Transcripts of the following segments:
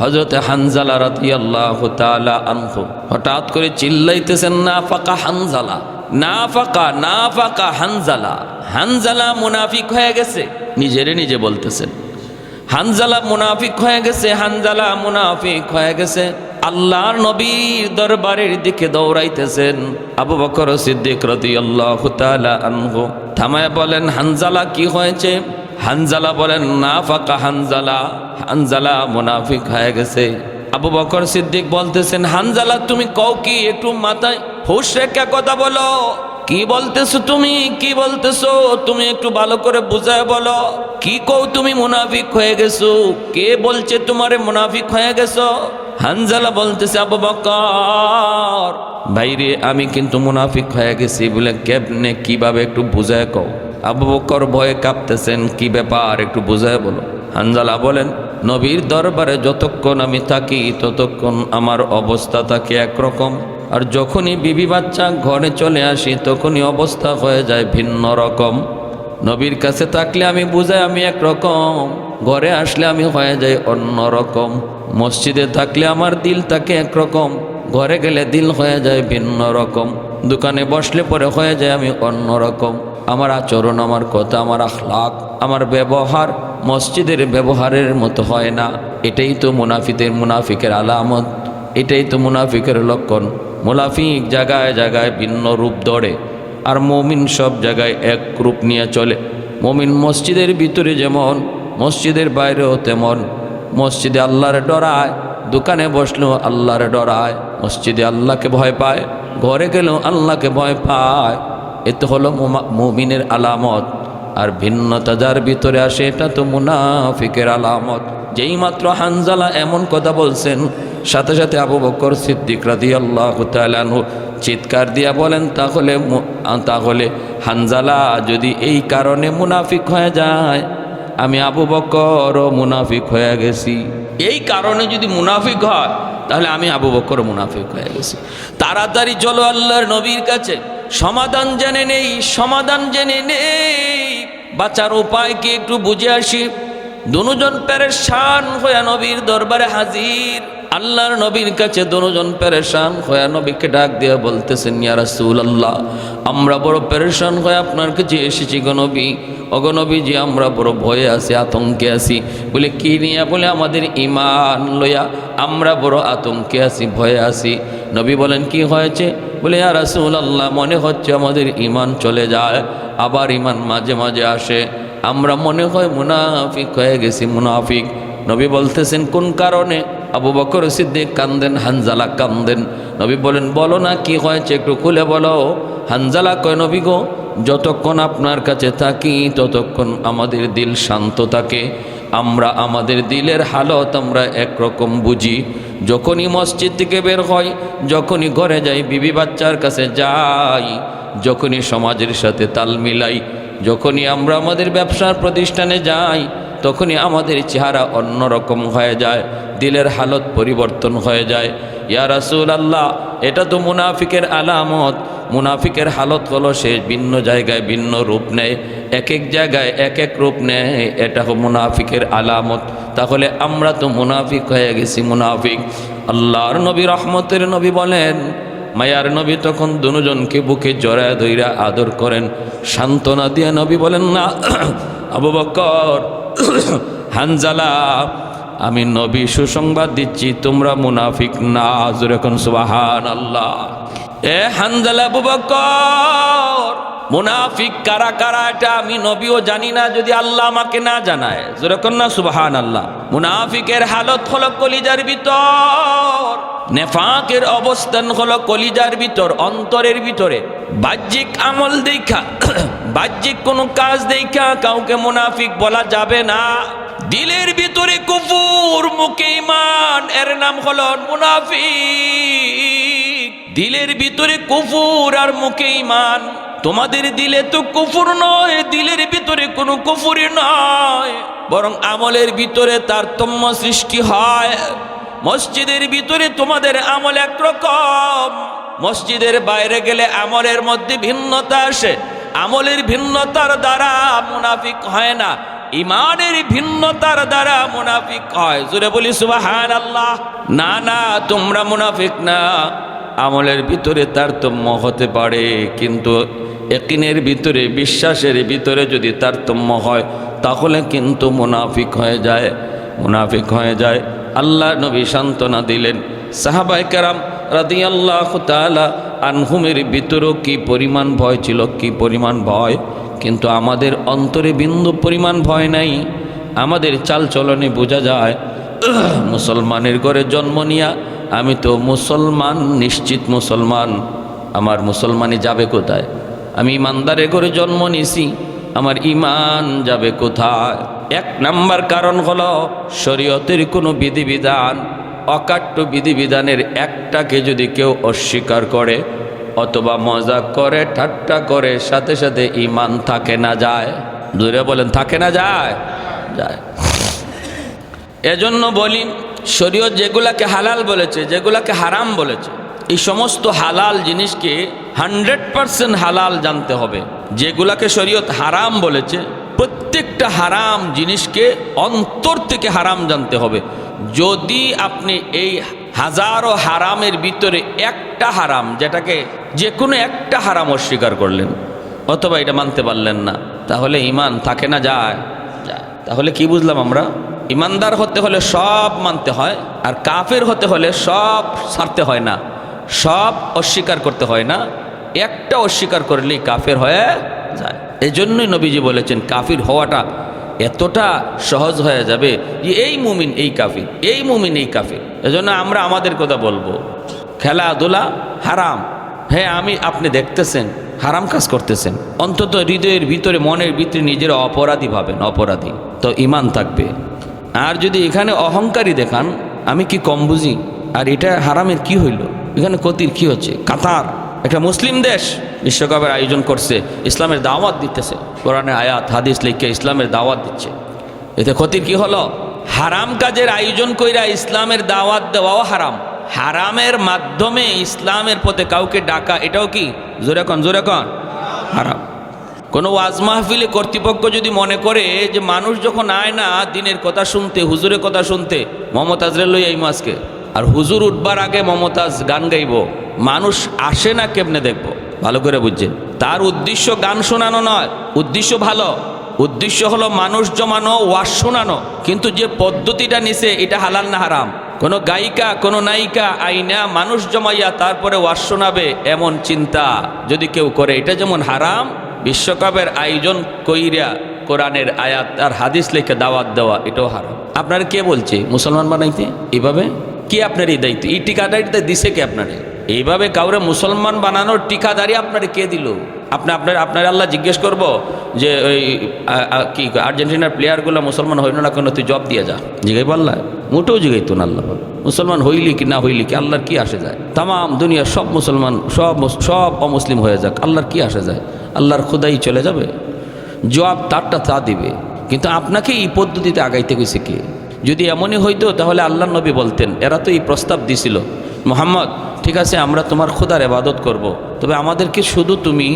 হযরত হানজালা রাদিয়াল্লাহু তাআলা আনহু হঠাৎ করে চিল্লাইতেছেন, নাফাকা হানজালা, নাফাকা নাফাকা হানজালা। হানজালা মুনাফিক হয়ে গেছে, নিজেরে নিজে বলতেছেন হানজালা মুনাফিক হয়ে গেছে, হানজালা মুনাফিক হয়ে গেছে। আল্লাহর নবীর দরবারের দিকে দৌড়াইতেছেন। আবু বকর সিদ্দিক রাদিয়াল্লাহু তাআলা আনহু থামায় বলেন, হানজালা কি হয়েছে? হানজালা বলেন, নাফাকা হানজালা, হানজালা মুনাফিক হয়ে গেছে। আবু বকর সিদ্দিক বলতেছেন, হানজালা তুমি কও কি? একটু মাথায় হুঁশ রেখে কথা বলো। কি বলতেছো তুমি? কি বলতেছো তুমি? একটু ভালো করে বুঝায় বলো। কি কও তুমি মুনাফিক হয়ে গেছো? কে বলছে তোমারে মুনাফিক হয়ে গেছো? হানজালা বলতেছে, আবু বকর ভাইরে, আমি কিন্তু মুনাফিক হয়ে গেছি। বলে কেমনে, কিভাবে একটু বুঝায় কও। আবু বকর ভয়ে কাঁপতেছেন, কি ব্যাপার একটু বুঝায় বলো। হানজালা বলেন, নবীর দরবারে যতক্ষণ আমি থাকি ততক্ষণ আমার অবস্থা থাকে একরকম, আর যখনই বিবি বাচ্চা ঘরে চলে আসি তখনই অবস্থা হয়ে যায় ভিন্ন রকম। নবীর কাছে থাকলে আমি বুঝাই আমি একরকম, ঘরে আসলে আমি হয়ে যাই অন্য রকম। মসজিদে থাকলে আমার দিল থাকে একরকম, ঘরে গেলে দিল হয়ে যায় ভিন্ন রকম। দোকানে বসলে পরে হয়ে যায় আমি অন্য রকম। আমার আচরণ, আমার কথা, আমার আখলাক, আমার ব্যবহার মসজিদের ব্যবহারের মতো হয় না। এটাই তো মুনাফিকের আলামত, এটাই তো মুনাফিকের লক্ষণ। মুনাফিক জায়গায় জায়গায় ভিন্ন রূপ ধরে, আর মুমিন সব জায়গায় এক রূপ নিয়ে চলে। মুমিন মসজিদের ভিতরে যেমন, মসজিদের বাইরেও তেমন। মসজিদে আল্লাহর ডরায়, দোকানে বসলেও আল্লাহর ডরায়। মসজিদে আল্লাহকে ভয় পায়, ঘরে গেলেও আল্লাহকে ভয় পায়। এতে হলো মুমিনের আলামত। আর ভিন্নতা যার ভিতরে আসে এটা তো মুনাফিকের আলামত। যেই মাত্র হানজালা এমন কথা বলছেন, সাথে সাথে আবু বকর সিদ্দিক রাদিয়াল্লাহু তাআলা আনহু চিৎকার দিয়া বলেন, তাহলে হানজালা যদি এই কারণে মুনাফিক হয়ে যায়, আমি আবু বকরও মুনাফিক হয়ে গেছি। এই কারণে যদি মুনাফিক হয় তাহলে আমি আবু বকর মুনাফিক হয়ে গেছি। তাড়াতাড়ি চলো আল্লাহর নবীর কাছে, সমাধান জেনে নেই, সমাধান জেনে নেই, বাঁচার উপায় কি একটু বুঝে আসি। দুজন পেরেশান হয়ে নবীর দরবারে হাজির। আল্লাহর নবীর কাছে দুজন পেরেশান হয়ে নবীকে ডাক দিয়ে বলতেছেন, ইয়া রাসূলুল্লাহ, আমরা বড় পেরেশান হয়ে আপনার কাছে এসেছি গো নবী। ওগো নবীজি, আমরা বড় ভয়ে আছি, আতঙ্কে আছি। বলে কি নিয়ে? বলে আমাদের ঈমান লইয়া আমরা বড় আতঙ্কে আছি, ভয়ে আছি। নবী বলেন, কি হয়েছে? বলে, ইয়া রাসূলুল্লাহ, মনে হচ্ছে আমাদের ঈমান চলে যায়, আবার ঈমান মাঝে মাঝে আসে। আমরা মনে হয় মুনাফিক হয়ে গেছি, মুনাফিক। নবী বলতেছেন, কোন কারণে? আবু বকর সিদ্দিক কান্দেন, হানজালা কান্দেন। নবী বলেন, বলো না কি হয়েছে, একটু খুলে বলো। হানজালা কয়, নবী গো, যতক্ষণ আপনার কাছে থাকি ততক্ষণ আমাদের দিল শান্ত থাকে। আমরা আমাদের দিলের হালত আমরা একরকম বুঝি। যখনই মসজিদ থেকে বের হয়, যখনই ঘরে যাই, বিবি বাচ্চার কাছে যাই, যখনই সমাজের সাথে তাল মিলাই, যখনই আমরা আমাদের ব্যবসার প্রতিষ্ঠানে যাই, তখনই আমাদের চেহারা অন্যরকম হয়ে যায়, দিলের হালত পরিবর্তন হয়ে যায়। ইয়া রাসূলুল্লাহ, এটা তো মুনাফিকের আলামত। মুনাফিকের হালত হলো সে ভিন্ন জায়গায় ভিন্ন রূপ নেয়, এক এক জায়গায় এক এক রূপ নেয়, এটা হলো মুনাফিকের আলামত। তাহলে আমরা তো মুনাফিক হয়ে গেছি, মুনাফিক। আল্লাহর নবী, রহমতের নবী বলেন, মায়ার নবী তখন দুজনকে বুকে জড়ায় ধইরা আদর করেন, সান্ত্বনা দিয়ে নবী বলেন, না আবু বকর, হানজালা, আমি নবী সুসংবাদ দিচ্ছি, তোমরা মুনাফিক না। জোরে কোন সুবহানাল্লাহ। এ হানজালা, আবু বকর, মুনাফিক কারা কারা এটা আমি নবীও জানি না, যদি আল্লাহ আমাকে না জানায়। জোরে কোন না সুবহানাল্লাহ। মুনাফিকের হালত হলো কলিজার ভিতর, নেফাকের অবস্থান হলো কলিজার ভিতর, অন্তরের ভিতরে। বাহ্যিক আমল দেখা, বাহ্যিক কোনো কাজ দেখা কাউকে মুনাফিক বলা যাবে না। দিলের ভিতরে কুফর, মুখে ঈমান, এর নাম হলো মুনাফিক। দিলের ভিতরে কুফর আর মুখে ঈমান। তোমাদের দিলে তো কুফর নয়, দিলের ভিতরে কোনো কুফরই নয়, বরং আমলের ভিতরে তারতম্য সৃষ্টি হয়। মসজিদের ভিতরে তোমাদের আমল একরকম, মসজিদের বাইরে গেলে আমলের মধ্যে ভিন্নতা আসে। আমলের ভিন্নতার দ্বারা মুনাফিক হয় না, ইমানের ভিন্নতার দ্বারা মুনাফিক হয়। জোরে বলি সুবহানাল্লাহ। না না, তোমরা মুনাফিক না। আমলের ভিতরে তারতম্য হতে পারে, কিন্তু ইয়াকিনের ভিতরে, বিশ্বাসের ভিতরে যদি তারতম্য হয় তাহলে কিন্তু মুনাফিক হয়ে যায়, মুনাফিক হয়ে যায়। আল্লাহ নবী সান্ত্বনা দিলেন। সাহাবায়ে কেরাম রাদিয়াল্লাহু তাআলা আনহুমের ভিতরেও কি পরিমাণ ভয় ছিল, কি পরিমাণ ভয়, কিন্তু আমাদের অন্তরে বিন্দু পরিমাণ ভয় নাই। আমাদের চালচলনে বোঝা যায় মুসলমানের ঘরে জন্ম নিয়া আমি তো মুসলমান, নিশ্চিত মুসলমান। আমার মুসলমানি যাবে কোথায়? আমি ইমানদারের ঘরে জন্ম নিছি, আমার ইমান যাবে কোথায়? এক নাম্বার কারণ হলো শরীয়তের কোনো বিধিবিধান, অকাট্য বিধিবিধানের একটাকে যদি কেউ অস্বীকার করে অথবা মজাক করে, ঠাট্টা করে, সাথে সাথে ইমান থাকে না যায়। দূরে বলেন, থাকে না যায়? যায়। এজন্য বলি, শরীয়ত যেগুলাকে হালাল বলেছে, যেগুলাকে হারাম বলেছে, এই সমস্ত হালাল জিনিসকে 100% হালাল জানতে হবে। যেগুলাকে শরীয়ত হারাম বলেছে, প্রত্যেকটা হারাম জিনিসকে অন্তর থেকে হারাম জানতে হবে। যদি আপনি এই হাজারো হারামের ভিতরে একটা হারাম, যেটাকে যে কোনো একটা হারাম অস্বীকার করলেন অথবা এটা মানতে পারলেন না, তাহলে ইমান থাকে না যায়? যায়। তাহলে কি বুঝলাম আমরা? ইমানদার হতে হলে সব মানতে হয়, আর কাফের হতে হলে সব ছাড়তে হয় না, সব অস্বীকার করতে হয় না, একটা অস্বীকার করলেই কাফের হয়ে যায়। এই জন্যই নবীজি বলেছেন কাফির হওয়াটা এতটা সহজ হয়ে যাবে যে এই মুমিন এই কাফির, এই মুমিন এই কাফির। এজন্য আমরা আমাদের কথা বলবো, খেলাধুলা হারাম, হ্যাঁ আমি আপনি দেখতেছেন হারাম কাজ করতেছেন, অন্তত হৃদয়ের ভিতরে, মনের ভিতরে নিজের অপরাধী ভাবেন, অপরাধী, তো ইমান থাকবে। আর যদি এখানে অহংকারী দেখান, আমি কি কম বুঝি, আর এটা হারামের কি হইল, এখানে ক্ষতির কি হচ্ছে? কাতার একটা মুসলিম দেশ বিশ্বকাপের আয়োজন করছে, ইসলামের দাওয়াত দিতেছে, কোরআনে আয়াত হাদিস লিখে ইসলামের দাওয়াত দিচ্ছে, এতে ক্ষতির কি হলো? হারাম কাজের আয়োজন কইরা ইসলামের দাওয়াত দেওয়াও হারাম। হারামের মাধ্যমে ইসলামের পথে কাউকে ডাকা, এটাও কি? জোরে কন, জোরে কন, হারাম। কোনো ওয়াজ মাহফিলে কর্তৃপক্ষ যদি মনে করে যে মানুষ যখন আয় না দিনের কথা শুনতে, হুজুরের কথা শুনতে, মমতাজরে লই এই মাসকে, আর হুজুর উঠবার আগে মমতাজ গান গাইব, মানুষ আসে না কেমনে দেখবো? ভালো করে বুঝছেন, তার উদ্দেশ্য গান শোনানো নয়, উদ্দেশ্য ভালো, উদ্দেশ্য হলো মানুষ জমানো, ওয়াজ শোনানো, কিন্তু যে পদ্ধতিটা নিছে এটা হালাল না হারাম? কোনো গায়িকা, কোনো নায়িকা আইনা মানুষ জমাইয়া তারপরে ওয়াজ শোনাবে, এমন চিন্তা যদি কেউ করে, এটা যেমন হারাম, বিশ্বকাপের আয়োজন কইরা কোরআনের আয়াত আর হাদিস লিখে দাওয়াত দেওয়া এটাও হারাম। আপনার কে বলছে মুসলমান বানাইতে? এইভাবে কে আপনার এই দায়িত্ব, এই ঠিকাদারিটা দিছে কে আপনারে? এইভাবে কাউরে মুসলমান বানানোর ঠিকাদারি আপনারে কে দিল? আপনার আল্লাহ জিজ্ঞেস করব যে ওই কি আর্জেন্টিনার প্লেয়ারগুলো মুসলমান হইল না কেন, তুই জব দিয়ে যা, জিগাইব আল্লাহ? মোটেও জিগাইতো না আল্লাহ। মুসলমান হইলি কি না হইলি কি আল্লাহর কি আসে যায়? তাম দুনিয়া সব মুসলমান, সব অমুসলিম হয়ে যাক, আল্লাহর কি আসে যায়? আল্লাহর খুদাই চলে যাবে, জবাব তারটা তা দিবে। কিন্তু আপনাকে এই পদ্ধতিতে আগাইতে গেছে কে? যদি এমনই হইতো তাহলে আল্লাহ নবী বলতেন, এরা তো এই প্রস্তাব দিছিল, মুহাম্মদ ঠিক আছে আমরা তোমার খোদার ইবাদত করব, তবে আমাদেরকে শুধু তুমি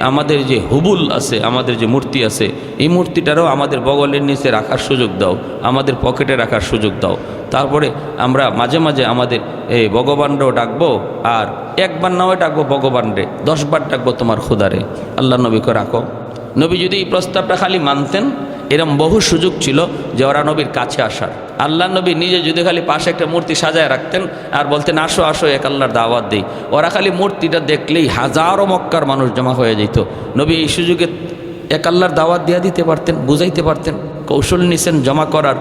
আমাদের যে হুবুল আছে, আমাদের যে মূর্তি আছে, এই মূর্তিটারও আমাদের বগলের নিচে রাখার সুযোগ দাও, আমাদের পকেটে রাখার সুযোগ দাও, তারপরে আমরা মাঝে মাঝে আমাদের এই ভগবানরাও ডাকবো, আর একবার নাও ডাকবো ভগবানরে, 10 বার ডাকবো তোমার খোদারে। আল্লাহ নবীকে রাখো। নবী যদি এই প্রস্তাবটা খালি মানতেন, এরম বহু সুযোগ ছিল যে ওরা নবীর কাছে আসার। আল্লাহ নবী নিজে যদি খালি পাশে একটা মূর্তি সাজায় রাখতেন আর বলতেন আসো আসো এক আল্লাহর দাওয়াত দিই, ওরা খালি মূর্তিটা দেখলেই হাজারো মক্কার মানুষ জমা হয়ে যেত। নবী এই সুযোগে এক আল্লাহর দাওয়াত দিয়া দিতে পারতেন, বুঝাইতে পারতেন, কৌশল নিছেন জমা করার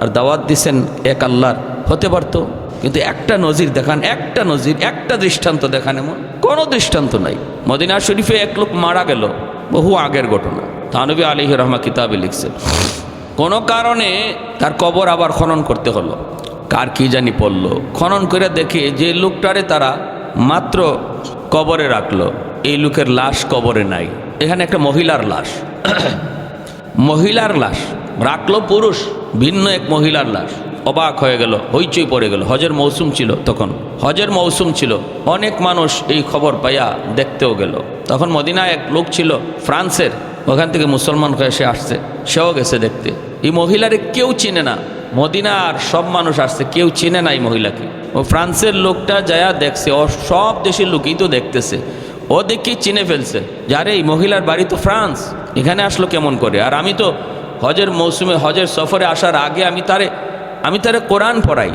আর দাওয়াত দিছেন এক আল্লাহর, হতে পারতো। কিন্তু একটা নজির দেখান, একটা নজির, একটা দৃষ্টান্ত দেখান, এমন কোনো দৃষ্টান্ত নাই। মদিনা শরীফে এক লোক মারা গেল, বহু আগের ঘটনা, থানবী আলাইহির রহমা কিতাবে লিখছে, কোনো কারণে তার কবর আবার খনন করতে হলো, কার কি জানি পড়লো, খনন করে দেখে যে লোকটারে তারা মাত্র কবরে রাখলো, এই লোকের লাশ কবরে নাই। এখানে একটা মহিলার লাশ, মহিলার লাশ রাখলো, পুরুষ, ভিন্ন এক মহিলার লাশ। অবাক হয়ে গেল, হইচই পড়ে গেল। হজের মৌসুম ছিল তখন, হজের মৌসুম ছিল, অনেক মানুষ এই খবর পাইয়া দেখতেও গেল। তখন মদিনায় এক লোক ছিল ফ্রান্সের, ওখান থেকে মুসলমান হয়ে সে আসছে, সেও গেছে দেখতে। এই মহিলারে কেউ চিনে না, মদিনার সব মানুষ আসছে, কেউ চিনে না এই মহিলাকে। ও ফ্রান্সের লোকটা যায়া দেখছে, ও সব দেশের লোকই তো দেখতেছে, ও দেখে চিনে ফেলছে যে আরে এই মহিলার বাড়ি তো ফ্রান্স, এখানে আসলো কেমন করে। আর আমি তো হজের মৌসুমে, হজের সফরে আসার আগে আমি তারে কোরআন পড়াই।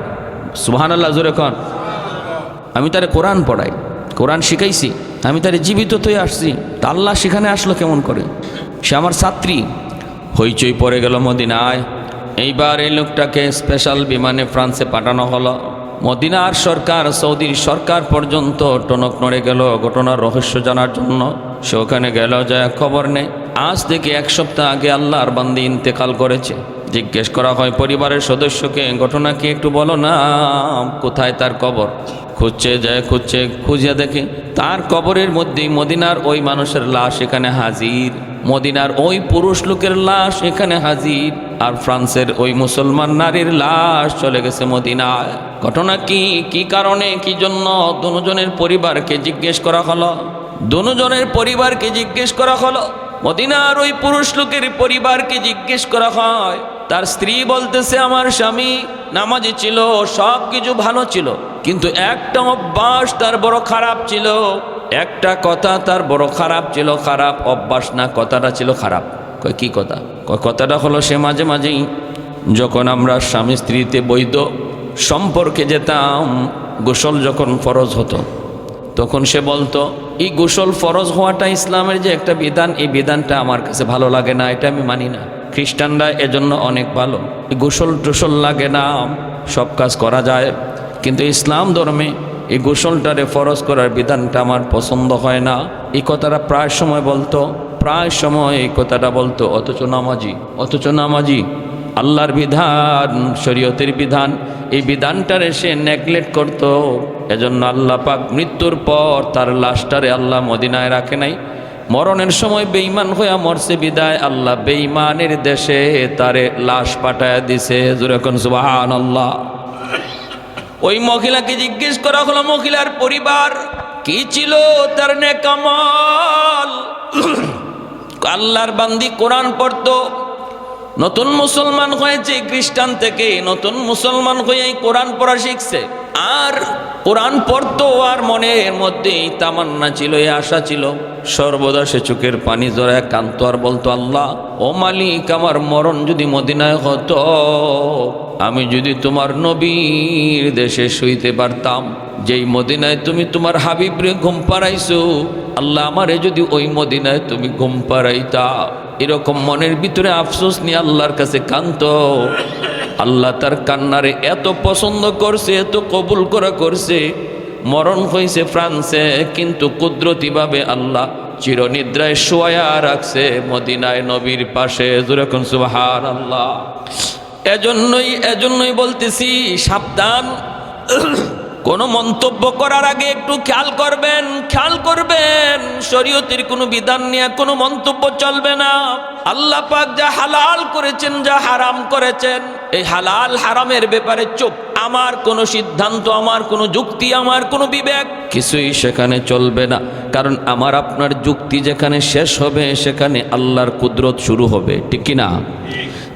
সুবহানাল্লাহ জোরে কন। আমি তারে কোরআন পড়াই, কোরআন শিখাইছি, আমি তারে জীবিত তো আসছি, তা আল্লাহ সেখানে আসলো কেমন করে। সে আমার ছাত্রী। হইচই পড়ে গেল মদিনায়। এইবার এই লোকটাকে স্পেশাল বিমানে ফ্রান্সে পাঠানো হলো। মদিনার সরকার, সৌদির সরকার পর্যন্ত টনক নড়ে গেল ঘটনার রহস্য জানার জন্য। সে ওখানে গেল, যায় খবর নেই। আজ থেকে 1 সপ্তাহ আগে আল্লাহর বান্দী ইন্তেকাল করেছে। জিজ্ঞেস করা হয় পরিবারের সদস্যকে, ঘটনা কি একটু বলো না, কোথায় তার কবর। খুঁজে দেখে তার কবরের মধ্যেই মদিনার ওই মানুষের লাশ এখানে হাজির, মদিনার ওই পুরুষ লোকের লাশ এখানে হাজির, আর ফ্রান্সের ওই মুসলমান নারীর লাশ চলে গেছে মদিনায়। ঘটনা কি কারণে, কি জন্য, দুজনের পরিবারকে জিজ্ঞেস করা হলো। মদিনার ওই পুরুষ লোকের পরিবারকে জিজ্ঞেস করা হয়। তার স্ত্রী বলতেছে, আমার স্বামী নামাজি ছিল, সব কিছু ভালো ছিল, কিন্তু একটা অভ্যাস তার বড় খারাপ ছিল, একটা কথা তার বড় খারাপ ছিল। খারাপ অভ্যাস না, কথাটা ছিল খারাপ। কি কথা? কথাটা হলো সে মাঝে মাঝেই যখন আমরা স্বামী স্ত্রীতে বৈধ সম্পর্কে যেতাম, গোসল যখন ফরজ হতো, তখন সে বলতো এই গোসল ফরজ হওয়াটা ইসলামের যে একটা বিধান, এই বিধানটা আমার কাছে ভালো লাগে না, এটা আমি মানি না। খ্রিস্টানরা এজন্য অনেক ভালো, গোসল টোসল লাগে না, সব কাজ করা যায়, কিন্তু ইসলাম ধর্মে এই গোসলটারে ফরজ করার বিধানটা আমার পছন্দ হয় না। এই কথাটা প্রায় সময় এই কথাটা বলতো। অথচ নামাজি আল্লাহর বিধান, শরীয়তের বিধান, এই বিধানটারে সে নেগলেক্ট করত। এজন্য আল্লাহ পাক মৃত্যুর পর তার লাশটারে আল্লাহ মদিনায় রাখে নাই। মরণের সময় বেঈমান হইয়া মরছে বিদায় আল্লাহ বেঈমানের দেশে তারে লাশ পাঠায় দিছে। জোরে কোন সুবহানাল্লাহ। ওই মহিলাকে জিজ্ঞেস করা হলো, মহিলার পরিবার কি ছিল, তার নেক আমল। আল্লাহর বান্দি কোরআন পড়তো, নতুন মুসলমান হয়েছে, খ্রিস্টান থেকে নতুন মুসলমান হয়ে কোরআন পড়া শিখছে, আর কোরআন পড়তো, আর মনের মধ্যে তামান্না ছিল, এই আশা ছিল, সর্বদা সে চোখের পানি জড়ায় কাঁদতো আর বলতো, আল্লাহ ও মালিক, আমার মরণ যদি মদিনায় হতো, আমি যদি তোমার নবীর দেশে শুইতে পারতাম, যেই মদিনায় তুমি তোমার হাবিবরে ঘুম পাড়াইছো, আল্লাহ আমারে যদি ওই মদিনায় তুমি ঘুম পাড়াইতা। এরকম মনের ভিতরে আফসোস নিয়ে আল্লাহর কাছে কাঁদতো। আল্লাহ তার কান্নারে এত পছন্দ করছে, এত কবুল করছে। মরণ হয়েছে ফ্রান্সে, কিন্তু কুদরতিভাবে আল্লাহ চিরনিদ্রায় শোয়া রাখছে মদিনায় নবীর পাশে। যেরকম সুবহানাল্লাহ। এজন্যই বলতেছি, সাবধান, কোনো মন্তব্য করার আগে একটু খেয়াল করবেন। শরীয়তের কোনো বিধান নিয়ে কোনো মন্তব্য চলবে না। আল্লাহ পাক যা হালাল করেছেন, যা হারাম করেছেন, এই হালাল হারামের ব্যাপারে চুপ। আমার কোনো সিদ্ধান্ত, আমার কোনো যুক্তি, আমার কোনো বিবেক কিছুই সেখানে চলবে না। কারণ আমার আপনার যুক্তি যেখানে শেষ হবে, সেখানে আল্লাহর কুদরত শুরু হবে, ঠিক কি না?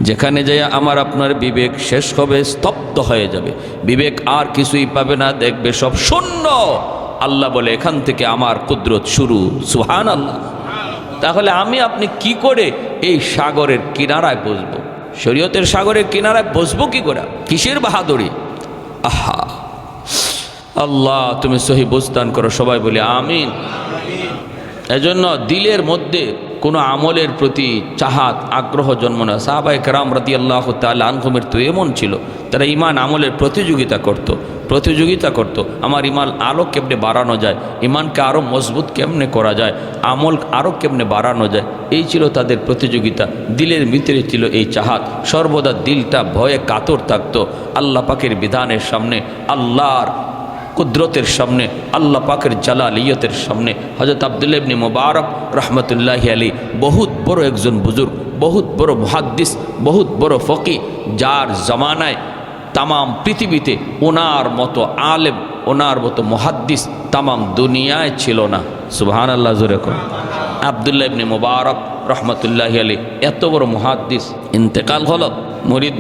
যেখানে যাই আমার আপনার বিবেক শেষ হবে, স্তব্ধ হয়ে যাবে, বিবেক আর কিছুই পাবে না, দেখবে সব শূন্য। আল্লাহ বলে এখান থেকে আমার কুদরত শুরু। সুবহানাল্লাহ। তাহলে আমি আপনি কি করে এই সাগরের কিনারায় বসবো? শরীয়তের সাগরের কিনারায় বসবো কি করে? কিসের বাহাদুরি? আহা, আল্লাহ তুমি সহি বুঝদান করো। সবাই বলি আমিন। এজন্য দিলের মধ্যে কোনো আমলের প্রতি চাহাত, আগ্রহ জন্ম না। সাহাবায়ে কেরাম রাদিয়াল্লাহু তাআলা আনহুমের তো এমন ছিল, তারা ইমান আমলের প্রতিযোগিতা করত। আমার ইমান আরও কেমনে বাড়ানো যায়, ইমানকে আরও মজবুত কেমনে করা যায়, আমল আরও কেমনে বাড়ানো যায়, এই ছিল তাদের প্রতিযোগিতা। দিলের ভিতরে ছিল এই চাহাত, সর্বদা দিলটা ভয়ে কাতর থাকতো আল্লাহ পাকের বিধানের সামনে, আল্লাহর কুদরতের সামনে, আল্লাহ পাকের জালালিয়তের সামনে। হযরত আব্দুল্লাহ ইবনে মুবারক রহমতুল্লাহি আলাইহি বহুত বড় একজন বুজুর্গ, বহুত বড় মুহাদ্দিস, বহুত বড় ফকি, যার জামানায় তামাম পৃথিবীতে ওনার মতো আলেম, ওনার মতো মুহাদ্দিস তামাম দুনিয়ায় ছিল না। সুবহানাল্লাহ। জোরে কোন। আব্দুল্লাহ ইবনে মুবারক রহমতুল্লাহি আলাইহি, এত বড় মুহাদ্দিস, ইন্তেকাল হলো। মুরিদ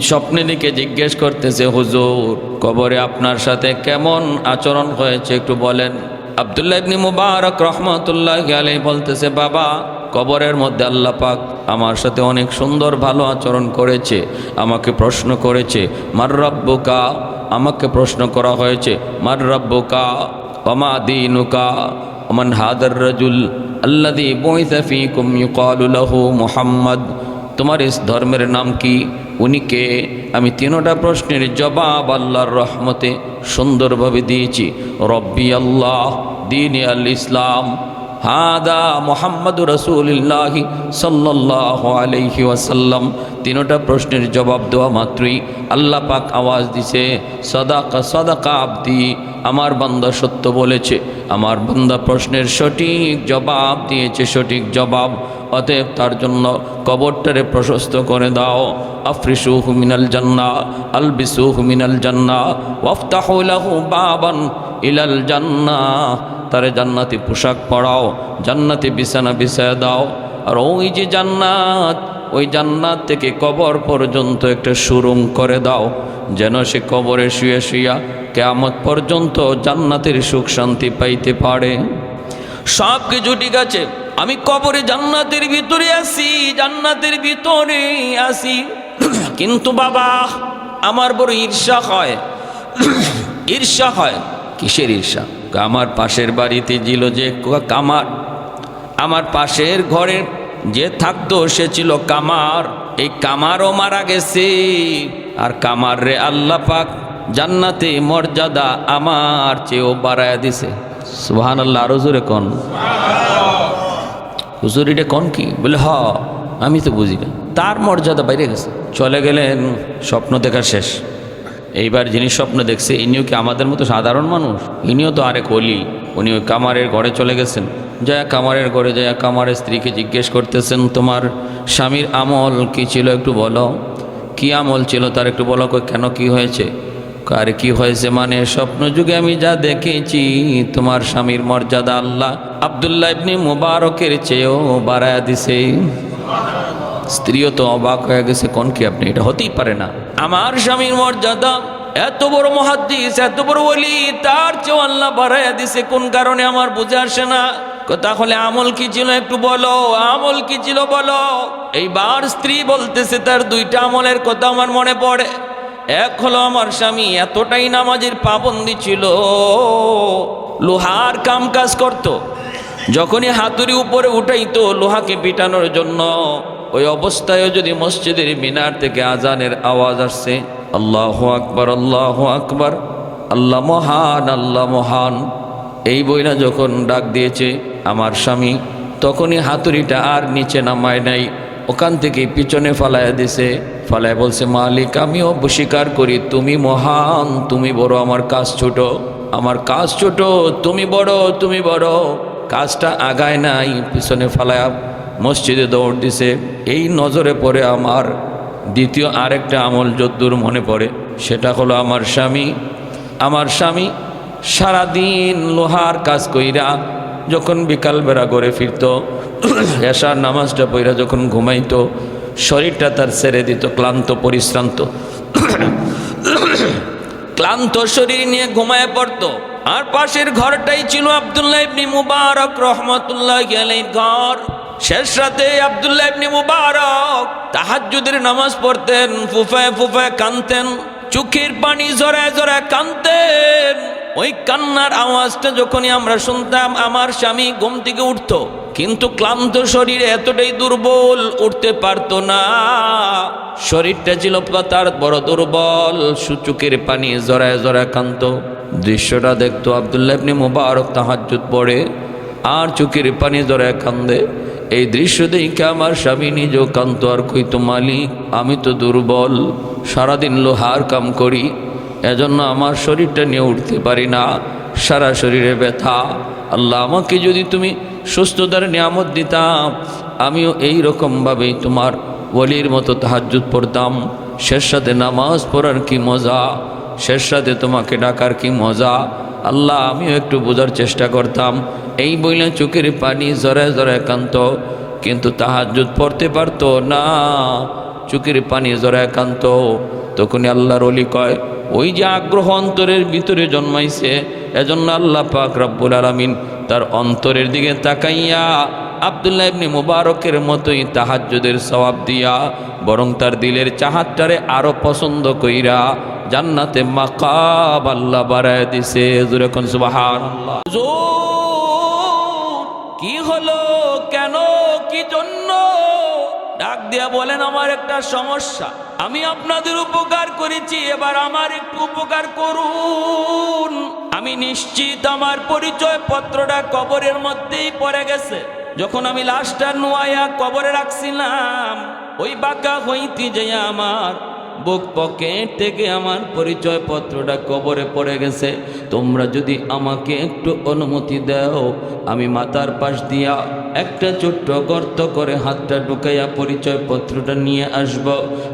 স্বপ্নে দিকে জিজ্ঞেস করতেছে, হুজুর কবরে আপনার সাথে কেমন আচরণ হয়েছে একটু বলেন। আব্দুল্লাহ ইবনে মুবারক রহমতুল্লাহি আলাইহি বলতেছে, বাবা কবরের মধ্যে আল্লাহ পাক আমার সাথে অনেক সুন্দর ভালো আচরণ করেছে। আমাকে প্রশ্ন করেছে, মার রাব্বুকা, আমাকে প্রশ্ন করা হয়েছে, মার রাব্বুকা ওমা দীনুকা ওমান হাদার রাজুল আল্লাযী বুইসা ফীকুম ইউকালু লাহু মুহাম্মদ, তোমার ইস ধর্মের নাম কি, উনি কে? আমি তিনটা প্রশ্নের জবাব আল্লাহর রহমতে সুন্দরভাবে দিয়েছি। রব্বি আল্লাহ, দীনে আল ইসলাম, হাদা মুহাম্মাদুর রাসূলুল্লাহ সাল্লাল্লাহু আলাইহি ওয়াসাল্লাম। তিনটা প্রশ্নের জবাব দেওয়া মাত্রই আল্লাহ পাক আওয়াজ দিছে, সাদাকা সাদাকা আবদি, আমার বান্দা সত্য বলেছে, আমার বান্দা প্রশ্নের সঠিক জবাব দিয়েছে, সঠিক জবাব। অতএব তার জন্য কবরটারে প্রশস্ত করে দাও। আফরিসুহু মিনাল জান্নাহ, আলবিসুহু মিনাল জান্নাহ, ওয়াফতাহু লাহু বাবান ইলাল জান্নাহ, তারে জান্নাতি পোশাক পরাও, জান্নাতি বিছানা বিছায় দাও। আর ওই যে জান্নাত, ওই জান্নাত থেকে কবর পর্যন্ত একটা সুরুম করে দাও, যেন সে কবরে শুয়ে শুয়া কিয়ামত পর্যন্ত জান্নাতের সুখ শান্তি পাইতে পারে। সব কিছু ঠিক আছে, আমি কবরে জান্নাতের ভিতরে আছি, জান্নাতের ভিতরে আছি, কিন্তু বাবা আমার বড় ঈর্ষা হয়। ঈর্ষা হয়। কিসের ঈর্ষা? আমার পাশের বাড়িতে ছিল যে কামার, আমার পাশের ঘরে যে থাকতো সে ছিল কামার, এই কামারও মারা গেছে। আর কামার রে আল্লাহ পাক জান্নাতে মর্যাদা আমার চেয়েও বাড়ায় দিছে। সুবহানাল্লাহ, আরো জোরে কোন। হুজুর এটা কোন কি? বলে হ, আমি তো বুঝি না। তার মর্যাদা বাইরে গেছে। চলে গেলেন, স্বপ্ন দেখা শেষ। এইবার যিনি স্বপ্ন দেখছে ইনিও কি আমাদের মতো সাধারণ মানুষ? ইনিও তো আরেক ওলি। উনি ওই কামারের ঘরে চলে গেছেন। যায় কামারের ঘরে যায় কামারের স্ত্রীকে জিজ্ঞেস করতেছেন, তোমার স্বামীর আমল কি ছিল একটু বলো, কি আমল ছিল তার একটু বলো। কেন, কি হয়েছে? আর কি হয়েছে মানে, স্বপ্ন যুগে আমি যা দেখেছি তোমার স্বামীর মর্যাদা আল্লাহ আব্দুল্লাহ ইবনে মুবারকের চেয়েও বাড়ায়া দিছে। স্ত্রীও তো অবাক হয়ে গেছে, কোন কি আপনি, এটা হতেই পারে না। আমার স্বামীর মর্যাদা এত বড় মুহাদ্দিস, এত বড় ওলি, তার চেয়েও আল্লাহ বাড়াইয়া দিছে, কোন কারণে আমার বুঝে আসে না। তাহলে আমল কি ছিল একটু বলো, আমল কি ছিল বলো। এইবার স্ত্রী বলতেছে তার দুইটা আমলের কথা আমার মনে পড়ে। এক হলো আমার স্বামী এতটাই নামাজের পাবন্দি ছিল, লোহার কাম কাজ করত। যখনই হাতুড়ি উপরে উঠাইতো লোহাকে পিটানোর জন্য, ওই অবস্থায় যদি মসজিদের মিনার থেকে আজানের আওয়াজ আসছে, আল্লাহু আকবার, আল্লাহু আকবার, আল্লাহ মহান, আল্লাহ মহান, এই বইলা যখন ডাক দিয়েছে আমার স্বামী, তখনই হাতুড়িটা আর নিচে নামায় নাই, ওখান থেকে পিছনে ফালাইয়া দিছে। ফালায় বলছে, মালিক আমিও স্বীকার করি তুমি মহান, তুমি বড়, আমার কাজ ছোট, আমার কাজ ছোট, তুমি বড়, তুমি বড়। কাজটা আগায় নাই, পিছনে ফালায়া মসজিদে দৌড় দিছে। এই নজরে পড়ে আমার দ্বিতীয় আরেকটা আমল যদ্দূর মনে পড়ে, সেটা হলো আমার স্বামী সারাদিন লোহার কাজ কইরা যখন বিকালবেলা ঘরে ফিরত, এশার নামাজটা পইরা যখন ঘুমাইতো, শরীরটা তার ছেড়ে দিত, ক্লান্ত পরিশ্রান্ত, ক্লান্ত শরীর নিয়ে ঘুমায় পড়তো। আর পাশের ঘরটাই ছিল আব্দুল্লাহ ইবনে মুবারক রহমতুল্লাহি আলাইহির ঘর। শেষ রাতে আব্দুল্লাহ ইবনে মুবারক তাহাজ্জুদের নামাজ পড়তেন, ফুফায় ফুফায় কাঁদতেন, চোখের পানি জড়ায় জড়ায় কাঁদতেন। ওই কান্নার আওয়াজটা যখনই আমরা শুনতাম, আমার স্বামী ঘুম থেকে উঠতো, কিন্তু ক্লান্ত শরীরে এতটাই দুর্বল, উঠতে পারতো না। শরীরটা ছিল তার বড় দুর্বল, চোখের পানি জড়ায় জড়ায় কাঁদতো। দৃশ্যটা দেখতো আব্দুল্লাহ ইবনে মুবারক তাহাজ্জুদ পড়ে আর চোখের পানি জড়ায় কান্দে। এই দৃশ্য দেখে আমার স্বামী নিজেও কাঁদতো আর কইতো, মালিক আমি তো দুর্বল, সারাদিন লোহার কাম করি, এজন্য আমার শরীরটা নিয়ে উঠতে পারি না, সারা শরীরে ব্যথা। আল্লাহ আমাকে যদি তুমি সুস্থতার নিয়ামত দিতাম, আমিও এই রকমভাবেই তোমার ওলির মতো তাহাজ্জুদ পড়তাম। শেষ সাথে নামাজ পড়ার কি মজা, শেষ সাথে তোমাকে ডাকার কি মজা। আল্লাহ আমিও একটু বোঝার চেষ্টা করতাম। এই বইলে চোখের পানি জড়ায় জড়ায় কান্ত। কিন্তু তাহাজ্জুদ পড়তে পারতো না, চোখের পানি জড়ায় কান্ত। তখনই আল্লাহর ওলি কয়, ওই যে আগ্রহ অন্তরের ভিতরে জন্মাইছে, এজন্য আল্লাহ পাক রব্বুল আলামিন তার অন্তরের দিকে তাকাইয়া আব্দুল্লাহ ইবনে মুবারকের মতোই তাহাজ্জুদের সওয়াব দিয়া বরং তার দিলের চাহাতটারে আরো পছন্দ কইরা জান্নাতে মাকাম আল্লাহ বাড়ায় দিছে। জোরে কোন সুবহানাল্লাহ। কি হলো, কেন, কি জন্য? ডাক দিয়া বলেন, আমার একটা সমস্যা, আমি আপনাদের উপকার করেছি, এবার আমার একটু উপকার করুন। আমি নিশ্চিত আমার পরিচয় পত্রটা কবরের মধ্যেই পড়ে গেছে। যখন আমি লাশটা নোয়াইয়া কবরে রাখছিলাম, ওই বাঁকা হইতে যাইয়া আমার বুক পকেট থেকে আমার পরিচয় পত্রটা কবরে পড়ে গেছে। তোমরা যদি আমাকে একটু অনুমতি দাও, আমি মাথার পাশ দিয়া একটা ছোট্ট গর্ত করে হাতটা ঢুকাইয়া পরিচয় পত্রটা নিয়ে আসব।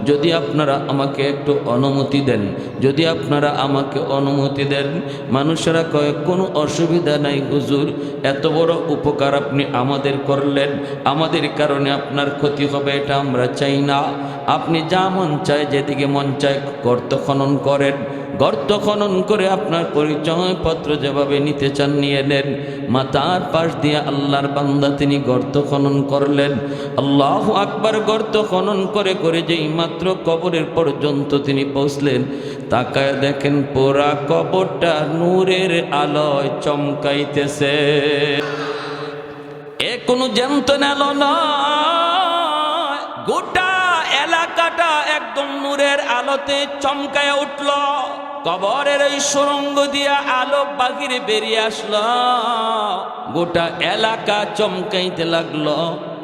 যদি আপনারা আমাকে একটু অনুমতি দেন, যদি আপনারা আমাকে অনুমতি দেন। মানুষেরা কয়, কোনো অসুবিধা নাই হুজুর, এত বড় উপকার আপনি আমাদের করলেন, আমাদের কারণে আপনার ক্ষতি হবে এটা আমরা চাই না। আপনি যা মন চায়, যেদিকে মন চায় গর্ত খনন করেন, গর্ত খনন করে আপনার পরিচয়পত্র যেভাবে নিতে চান নিয়ে নেন। মাথার পাশ দিয়ে আল্লাহর বান্দা তিনি গর্ত খনন করলেন। আল্লাহু আকবার। গর্ত খনন করে করে যেই মাত্র কবরের পর্যন্ত তিনি পৌঁছলেন, তাকায় দেখেন পুরা কবরটা নূরের আলোয় চমকাইতেছে। এ কোনো জ্যান্ত আলো নয়, গোটা এলাকাটা একদম নূরের আলোতে চমকায় উঠল। কবরের ওই সুরঙ্গ দিয়া আলো বাহিরে বেরিয়ে আসলো, গোটা এলাকা চমকাইতে লাগলো।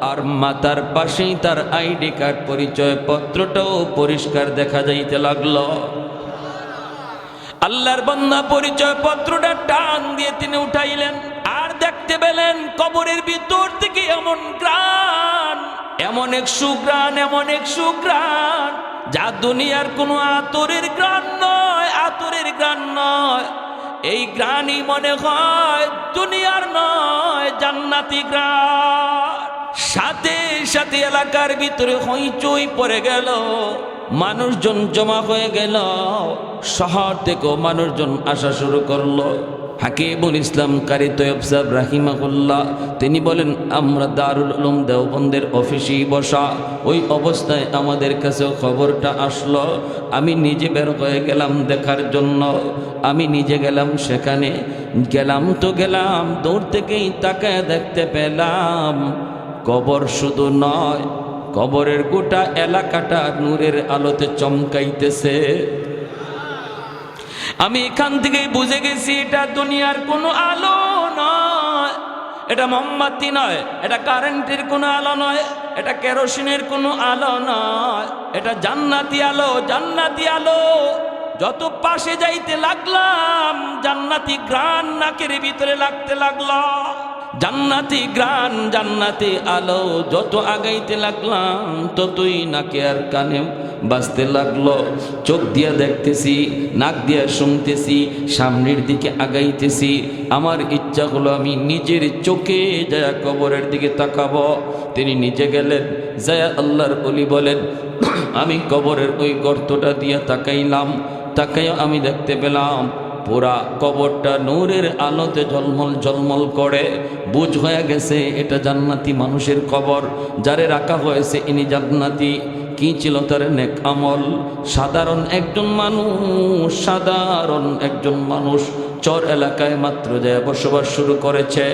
আর মাথার পাশেই তার আইডি কার্ড, পরিচয় পত্রটাও পরিষ্কার দেখা যাইতে লাগলো। আল্লাহর বান্দা পরিচয় পত্রটা টান দিয়ে তিনি উঠাইলেন, আর দেখতে পেলেন কবরের ভিতর থেকে এমন গ্রাণ, এমন এক সুগ্রাণ, এমন এক সুগ্রাণ যা দুনিয়ার কোনো আতরের গ্রাণ নয়, আতরের গ্রাণ নয়। এই গ্রাণই মনে হয় দুনিয়ার নয়, জান্নাতি গ্রাণ। সাথে সাথে এলাকার ভিতরে হইচই পড়ে গেল, মানুষজন জমা হয়ে গেল, শহর থেকেও মানুষজন আসা শুরু করলো। হাকিমুল ইসলাম কারি তৈয়ব সাহেব রাহিমাহুল্লাহ তিনি বলেন, আমরা দারুল উলুম দেওবন্দের অফিসেই বসা, ওই অবস্থায় আমাদের কাছে খবরটা আসলো। আমি নিজে বের হয়ে গেলাম দেখার জন্য, আমি নিজে গেলাম সেখানে। গেলাম তো গেলাম, দূর থেকেই তাকায় দেখতে পেলাম কবর শুধু নয়, কবরের গোটা এলাকাটা নূরের আলোতে চমকাইতেছে। আমি এখান থেকেই বুঝে গেছি এটা দুনিয়ার কোনো আলো নয়, এটা মোমবাতি নয়, এটা কারেন্টের কোনো আলো নয়, এটা কেরোসিনের কোনো আলো নয়, এটা জান্নাতি আলো, জান্নাতি আলো। যত পাশে যাইতে লাগলাম, জান্নাতি ঘ্রাণ নাকের ভিতরে লাগতে লাগলো, জান্নাতি গ্রান, জান্নাতি আলো। যত আগাইতে লাগলাম, ততই নাকে আর কানে বাজতে লাগলো। চোখ দিয়া দেখতেছি, নাক দিয়া শুনতেছি, সামনের দিকে আগাইতেছি। আমার ইচ্ছা হলো আমি নিজের চোখে যায় কবরের দিকে তাকাবো। তিনি নিজে গেলেন, যায় আল্লাহর ওলি বলেন, আমি কবরের ওই গর্তটা দিয়া তাকাইলাম। তাকাইয়া আমি দেখতে পেলাম পুরা কবরটা নূরের আলোতে ঝলমল ঝলমল করে। বুঝ হয়ে গেছে এটা জান্নাতি মানুষের কবর, যারে রাখা হয়েছে ইনি জান্নাতি। কি ছিল তার নেক আমল? সাধারণ একজন মানুষ, সাধারণ একজন মানুষ চর এলাকায় মাত্র যায় বসবাস শুরু করেছে।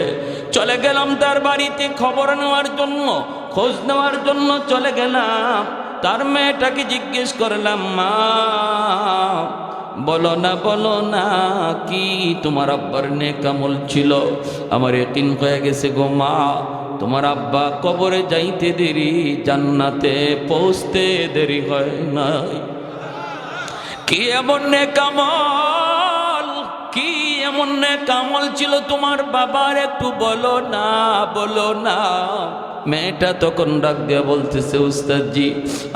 চলে গেলাম তার বাড়িতে খবর নেওয়ার জন্য, খোঁজ নেওয়ার জন্য চলে গেলাম। তার মেয়েটাকে জিজ্ঞেস করলাম, মা বলো না, বলো না, কি তোমার আব্বার নেক আমল ছিল? আমার ইয়াকিন হয়ে গেছে গো মা, তোমার আব্বা কবরে যাইতে দেরি, জান্নাতে পৌঁছতে দেরি হয় নাই। কি এমন নেক আমল, কি এমন নেক আমল ছিল তোমার বাবার? একটু বলো না, বলো না। মেয়েটা তখন ডাক দিয়া বলতেছে, উস্তাদজি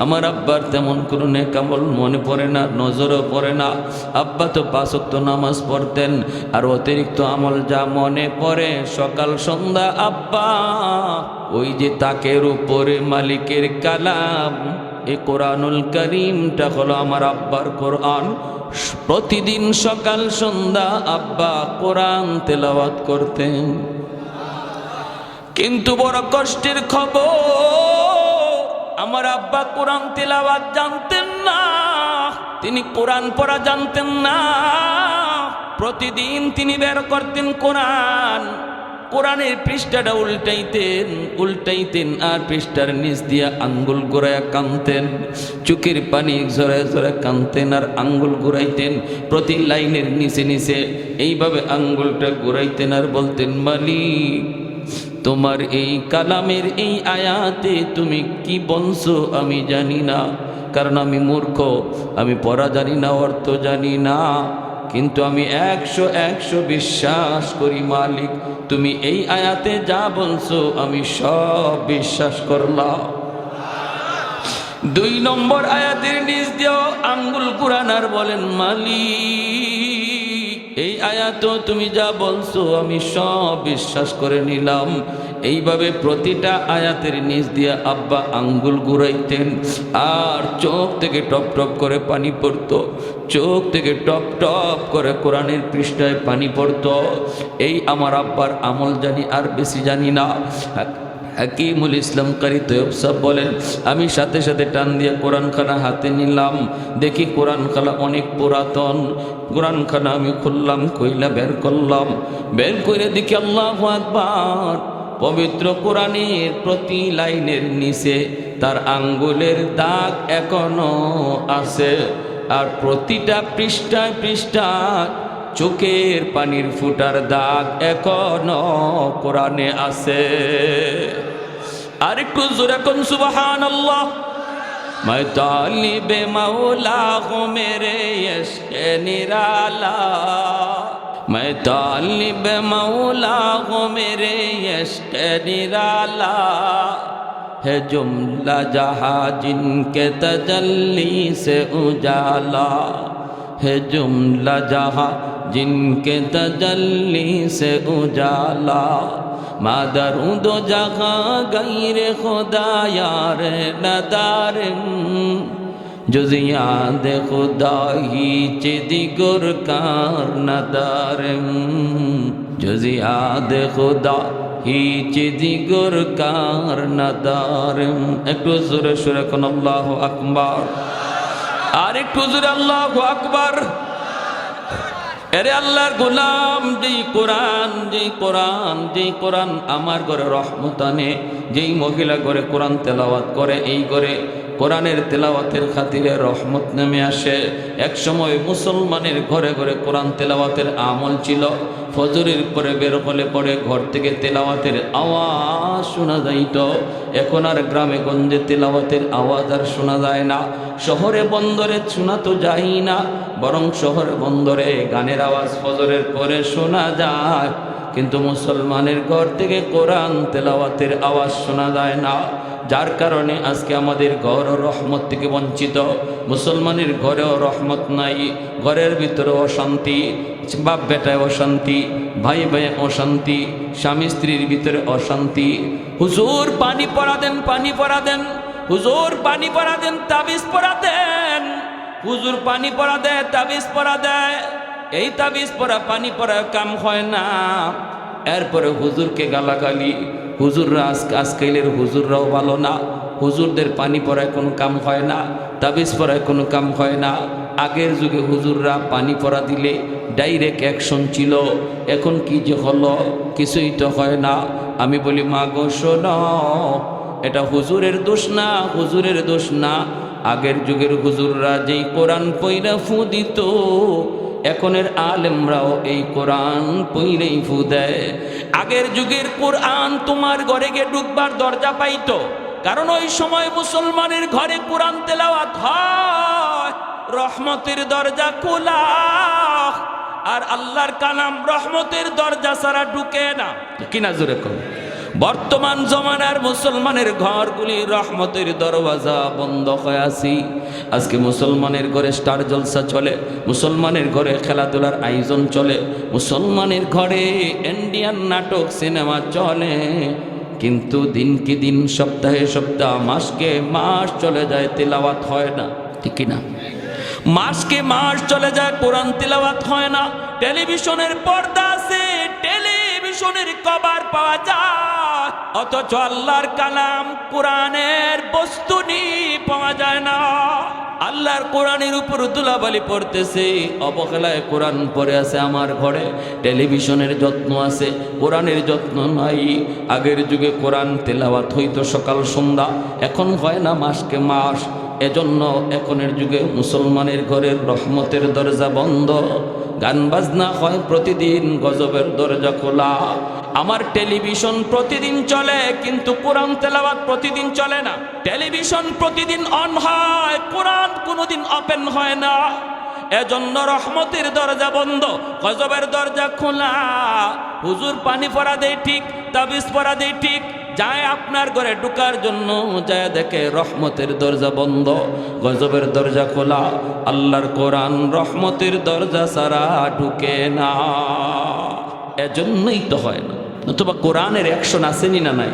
আমার আব্বার তেমন কোনো নেক আমল মনে পড়ে না, নজরও পড়ে না। আব্বা তো 5 ওয়াক্ত নামাজ পড়তেন, আর অতিরিক্ত আমল যা মনে পড়ে সকাল সন্ধ্যা আব্বা ওই যে তাকের উপরে মালিকের কালাম এই কোরআনুল কারীমটা হলো আমার আব্বার কোরআন। প্রতিদিন সকাল সন্ধ্যা আব্বা কোরআন তেলাওয়াত করতেন। কিন্তু বড় কষ্টের খবর, আমার আব্বা কোরআন তেলাওয়াত জানতেন না, তিনি কোরআন পড়া জানতেন না। প্রতিদিন তিনি বের করতেন কোরআন, কোরআনের পৃষ্ঠাটা উল্টাইতেন আর পৃষ্ঠার নিচ দিয়া আঙ্গুল ঘুরাইয়া কানতেন, চোখের পানি ঝরে ঝরে কানতেন আর আঙ্গুল ঘুরাইতেন। প্রতি লাইনের নিচে নিচে এইভাবে আঙ্গুলটা ঘুরাইতেন আর বলতেন, মালিক তোমার এই কালামের এই আয়াতে তুমি কি বলছো আমি জানি না, কারণ আমি মূর্খ, আমি পড়া জানি না, অর্থ জানি না, কিন্তু আমি 100 বিশ্বাস করি মালিক, তুমি এই আয়াতে যা বলছো আমি সব বিশ্বাস করলাম। 2 নম্বর আয়াতের নিচ দিয়েও আঙ্গুল কুরানার বলেন, মালিক এই আয়াতও তুমি যা বলছো আমি সব বিশ্বাস করে নিলাম। এইভাবে প্রতিটা আয়াতের নিচ দিয়ে আব্বা আঙ্গুল ঘুরাইতেন আর চোখ থেকে টপ টপ করে পানি পড়তো, চোখ থেকে টপ টপ করে কোরআনের পৃষ্ঠায় পানি পড়তো। এই আমার আব্বার আমল জানি, আর বেশি জানি না। হাকিমুল ইসলাম কারি তৈয়ব সাহেব বলেন, আমি সাথে সাথে টান দিয়ে কোরআনখানা হাতে নিলাম, দেখি কোরআনখানা অনেক পুরাতন। কোরআনখানা আমি খুললাম, কইলা বের করলাম, বের করে দেখি আল্লাহু আকবার, পবিত্র কোরআনের প্রতি লাইনের নিচে তার আঙ্গুলের দাগ এখনো আছে, আর প্রতিটা পৃষ্ঠায় পৃষ্ঠায় চোখের পানির ফুটার দাগ এখনো কোরআনে আছে। আর একটু জোরে কোন সুবহানাল্লাহ। मैं तालिब मौला हूँ मेरे इश्क़ निराला, मैं तालिब मौला हूँ मेरे इश्क़ निराला, है जुमला जहाँ जिनके तजल्ली से उजाला, है जुमला जहाँ जिनके तजल्ली से उजाला, मादरूद जहाँ गैर खुदा यार नदारम, जुज़ याद खुदा ही चिदिगुर कार नदारम, जुज़ याद खुदा ही चिदिगुर कार नदारम। একটু জোরে সুরে কোন আল্লাহু আকবার, আর একটু জোরে আল্লাহু আকবার। এরে আল্লাহর গোলাম, যেই কোরআন আমার ঘরে রহমত আনে, যেই মহিলা ঘরে কোরআন তেলাওয়াত করে, এই ঘরে কোরআনের তেলাওয়াতের খাতিরে রহমত নেমে আসে। এক সময় মুসলমানের ঘরে ঘরে কোরআন তেলাওয়াতের আমল ছিল। ফজরের পরে বের হলে পরে ঘর থেকে তেলাওয়াতের আওয়াজ শোনা যাইত। এখন আর গ্রামে গঞ্জে তেলাওয়াতের আওয়াজ আর শোনা যায় না। শহরে বন্দরে শোনা তো যায় না, বরং শহরে বন্দরে গানের আওয়াজ ফজরের পরে শোনা যায়, কিন্তু মুসলমানের ঘর থেকে কোরআন তেলাওয়াতের আওয়াজ শোনা যায় না। যার কারণে আজকে আমাদের ঘর রহমত থেকে বঞ্চিত। মুসলমানের ঘরেও রহমত নাই, ঘরের ভিতরে অশান্তি, বাপ বেটায় অশান্তি, ভাই ভাই অশান্তি, স্বামী স্ত্রীর ভিতরে অশান্তি। হুজুর পানি পড়া দেন, পানি পড়া দেন, হুজুর পানি পড়া দেন, তাবিজ পড়া দেন, হুজুর পানি পড়া দেয়, তাবিজ পড়া দেয়। এই তাবিজ পড়া পানি পড়া কাম হয় না। এরপরে হুজুরকে গালাগালি। হুজুররা আজকালের হুজুররাও ভালো না, হুজুরদের পানি পড়ায় কোনো কাম হয় না, তাবিজ পড়ায় কোনো কাম হয় না। আগের যুগে হুজুররা পানি পড়া দিলে ডাইরেক্ট অ্যাকশন ছিল, এখন কি যে হলো, কিছুই তো হয় না। আমি বলি মা গো শোনো, এটা হুজুরের দোষ না, হুজুরের দোষ না। আগের যুগের হুজুররা যেই কোরআন পইরা ফু দিত, এখনের আলেমরাও এই কোরআন পইলেই ফু দেয়। আগের যুগের কোরআন তোমার ঘরে গিয়ে ঢুকবার দরজা পাইতো, কারণ ওই সময় মুসলমানের ঘরে কোরআন তেলাওয়াত হয়, রহমতের দরজা খোলা, আর আল্লাহর কালাম রহমতের দরজা ছাড়া ঢুকে না। কিনা জোরে কর, বর্তমান জমানার মুসলমানের ঘরগুলি রহমতের দরওয়াজা বন্ধ হয়ে আছে। আজকে মুসলমানের ঘরে স্টার জলসা চলে, মুসলমানের ঘরে খেলাধুলার আয়োজন চলে, মুসলমানের ঘরে ইন্ডিয়ান নাটক সিনেমা চলে, কিন্তু দিনকে দিন সপ্তাহে সপ্তাহ মাসকে মাস চলে যায়, তেলাওয়াত হয় না, ঠিক না? মাসকে মাস চলে যায়, কোরআন তেলাওয়াত হয় না। টেলিভিশনের পর্দা আছে, টেলিভিশনের কভার পাওয়া যায়, অথচ আল্লাহর কালাম কোরআনের বস্তুনি পাওয়া যায় না। আল্লাহর কোরআনের উপর ধুলাবালি পড়তেছে, অবহেলায় কোরআন পড়ে আছে আমার ঘরে। টেলিভিশনের যত্ন আছে, কোরআনের যত্ন নাই। আগের যুগে কোরআন তেলাওয়াত হইতো সকাল সন্ধ্যা, এখন হয় না মাসকে মাস। এজন্য এখনের যুগে মুসলমানের ঘরের রহমতের দরজা বন্ধ, গান বাজনা হয় প্রতিদিন, গজবের দরজা খোলা। আমার টেলিভিশন প্রতিদিন চলে, কিন্তু কোরআন তেলাওয়াত প্রতিদিন চলে না। টেলিভিশন প্রতিদিন অন হয়, কোরআন কোনোদিন ওপেন হয় না। এজন্য রহমতের দরজা বন্ধ, গজবের দরজা খোলা। হুজুর পানি পড়া দেয় ঠিক, তাবিজ পড়া দেয় ঠিক, যায় আপনার ঘরে ঢুকার জন্য, যায় দেখে রহমতের দরজা বন্ধ, গজবের দরজা খোলা। আল্লাহর কোরআন রহমতের দরজা ছাড়া ঢুকে না, এজন্যই তো হয় না। নতুবা কোরআনের অ্যাকশন আসেনি না নাই?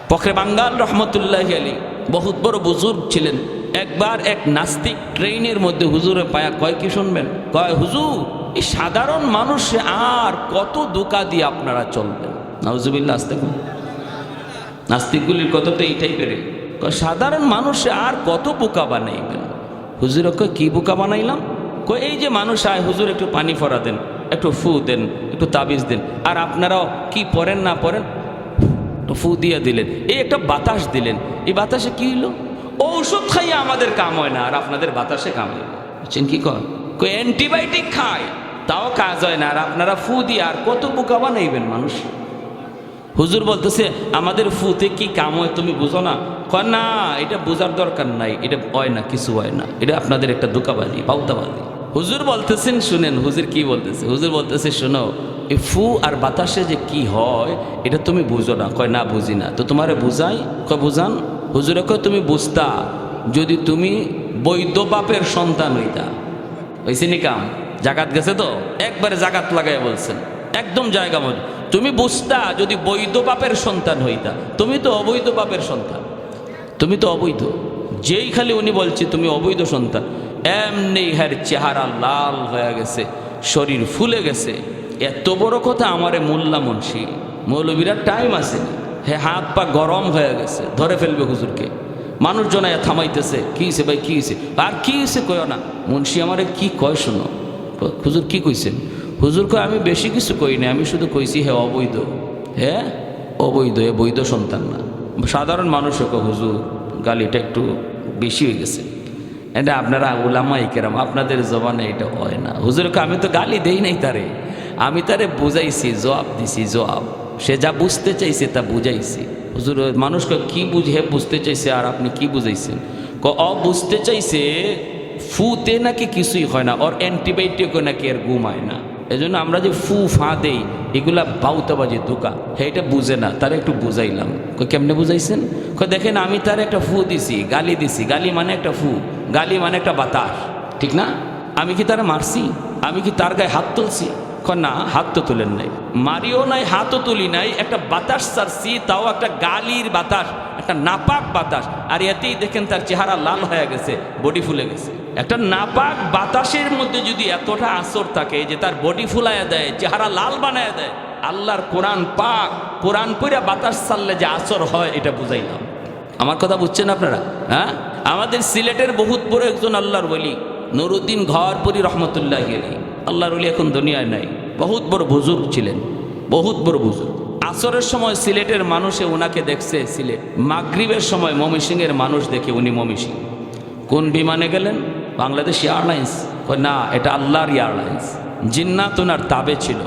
ফখরে বাঙ্গাল রহমতুল্লাহি আলাইহি বহুত বড় বুজুর্গ ছিলেন। একবার এক নাস্তিক ট্রেনের মধ্যে হুজুরে পায়া কয়, কি শুনবেন? কয়, হুজুর এই সাধারণ মানুষ আর কত ধোঁকা দিয়ে আপনারা চলবেন? নাউজুবিল্লাহ, আসতে নাস্তিকগুলির কথা তো এইটাই পেরে। সাধারণ মানুষ আর কত বোকা বানাইবেন? হুজুর কয়, কি বোকা বানাইলাম? কয়, এই যে মানুষ আয়, হুজুর একটু পানি ফোড়া দেন, একটু ফু দেন, একটু তাবিজ দেন, আর আপনারাও কি পড়েন না পড়েন, ফু দিয়ে দিলেন, এই একটা বাতাস দিলেন, এই বাতাসে কি হইলো? ঔষধ খাইয়ে আমাদের কাম হয় না, আর আপনাদের বাতাসে কাম হয়। বুঝছেন কি কয়? অ্যান্টিবায়োটিক খায়, তাও কাজ হয় না, আর আপনারা ফু দিয়ে আর কত বোকা বানাইবেন মানুষ? হুজুর বলতেছে, আমাদের ফুতে কি কাম হয় তুমি বুঝো না? কয়, না, এটা বোঝার দরকার নাই, এটা হয় না, কিছু হয় না, এটা আপনাদের একটা ধোঁকাবাজি, পাউতাবাজি। হুজুর বলতেছেন, শুনেন হুজুর কি বলতেছে। হুজুর বলতেছে, শোনো, এই ফু আর বাতাসে যে কি হয় এটা তুমি বুঝো না। কয়, না বুঝি না, তো তোমারে বুঝাই। কয়, বুঝান। হুজুরে কয়, তুমি বুঝতা যদি তুমি বৈধ বাপের সন্তান হইতা। হয়েছে নি কাম? জাকাত গেছে তো, একবারে জাকাত লাগাই বলছেন, একদম জায়গা মতো। তুমি বুঝতা যদি বৈধ বাপের সন্তান হইতা, তুমি তো অবৈধ বাপের সন্তান, তুমি তো অবৈধ। যেই খালি উনি বলছে তুমি অবৈধ সন্তান, এমনি হ্যার চেহারা লাল হয়ে গেছে, শরীর ফুলে গেছে। এত বড় কথা আমারে মোল্লা মুন্সি মৌলবীরা টাইম আসেনি, হ্যাঁ হাত পা গরম হয়ে গেছে, ধরে ফেলবে হুজুরকে। মানুষজন থামাইতেছে, কি হয়েছে ভাই, কি হয়েছে? আর কি হয়েছে কয় না, মুন্সি আমারে কি কয় শোনো। হুজুর কি কইছেন? হুজুর কয়, আমি বেশি কিছু কই না, আমি শুধু কইছি হ্যাঁ অবৈধ, হ্যাঁ অবৈধ, এ বৈধ সন্তান না। সাধারণ মানুষও কয়, হুজুর গালিটা একটু বেশি হয়ে গেছে, এটা আপনারা উলামায়ে কেরাম আপনাদের জবানে এটা হয় না। হুজুরকে আমি তো গালি দেই নাই তারে, আমি তারে বুঝাইছি, জবাব দিছি, জবাব। সে যা বুঝতে চাইছে তা বুঝাইছি। হুজুর মানুষকে কি বুঝে বুঝতে চাইছে, আর আপনি কি বুঝাইছেন? বুঝতে চাইছে ফুতে নাকি কিছুই হয় না, ওর অ্যান্টিবায়োটিকও নাকি আর ঘুমায় না। এই জন্য আমরা যে ফু ফা দেই এগুলা বাউতাবাজি ধোঁকা, এটা বুঝে না, তারা একটু বুঝাইলাম। কেমনে বুঝাইছেন? দেখেন আমি তার একটা ফু দিছি, গালি দিছি, গালি মানে একটা ফু, গালি মানে একটা বাতাস, ঠিক না? আমি কি তারা মারছি? আমি কি তার গায়ে হাত তুলছি? না, হাত তো তুলেন নাই, মারিও নাই, হাতও তুলি নাই, একটা বাতাস ছাড়ছি, তাও একটা গালির বাতাস, একটা নাপাক বাতাস। আর এতেই দেখেন তার চেহারা লাল হয়ে গেছে, বডি ফুলে গেছে। একটা নাপাক বাতাসের মধ্যে যদি এতটা আসর থাকে যে তার বডি ফুলাইয়া দেয়, চেহারা লাল বানায় দেয়, আল্লাহর কোরআন পাক, কোরআন পড়া বাতাস ছাড়লে যে আসর হয় এটা বুঝাইলাম। আমার কথা বুঝছেন আপনারা? হ্যাঁ, আমাদের সিলেটের বহুত বড় একজন আল্লাহর ওলি নুরুদ্দিন ঘরপুরি রহমতুল্লাহি আলাইহি, আল্লাহর ওলি এখন দুনিয়ায় নাই, বহুত বড় বুজুর্গ ছিলেন, বহুত বড় বুজুর্গ। আসরের সময় সিলেটের মানুষে ওনাকে দেখছে সিলেট, মাগরিবের সময় ময়মনসিংহের মানুষ দেখে উনি ময়মনসিংহ। কোন বিমানে গেলেন? বাংলাদেশ এয়ারলাইন্স। না, এটা আল্লাহর এয়ারলাইন্স। জিন্নাত ওনার তাবে ছিল,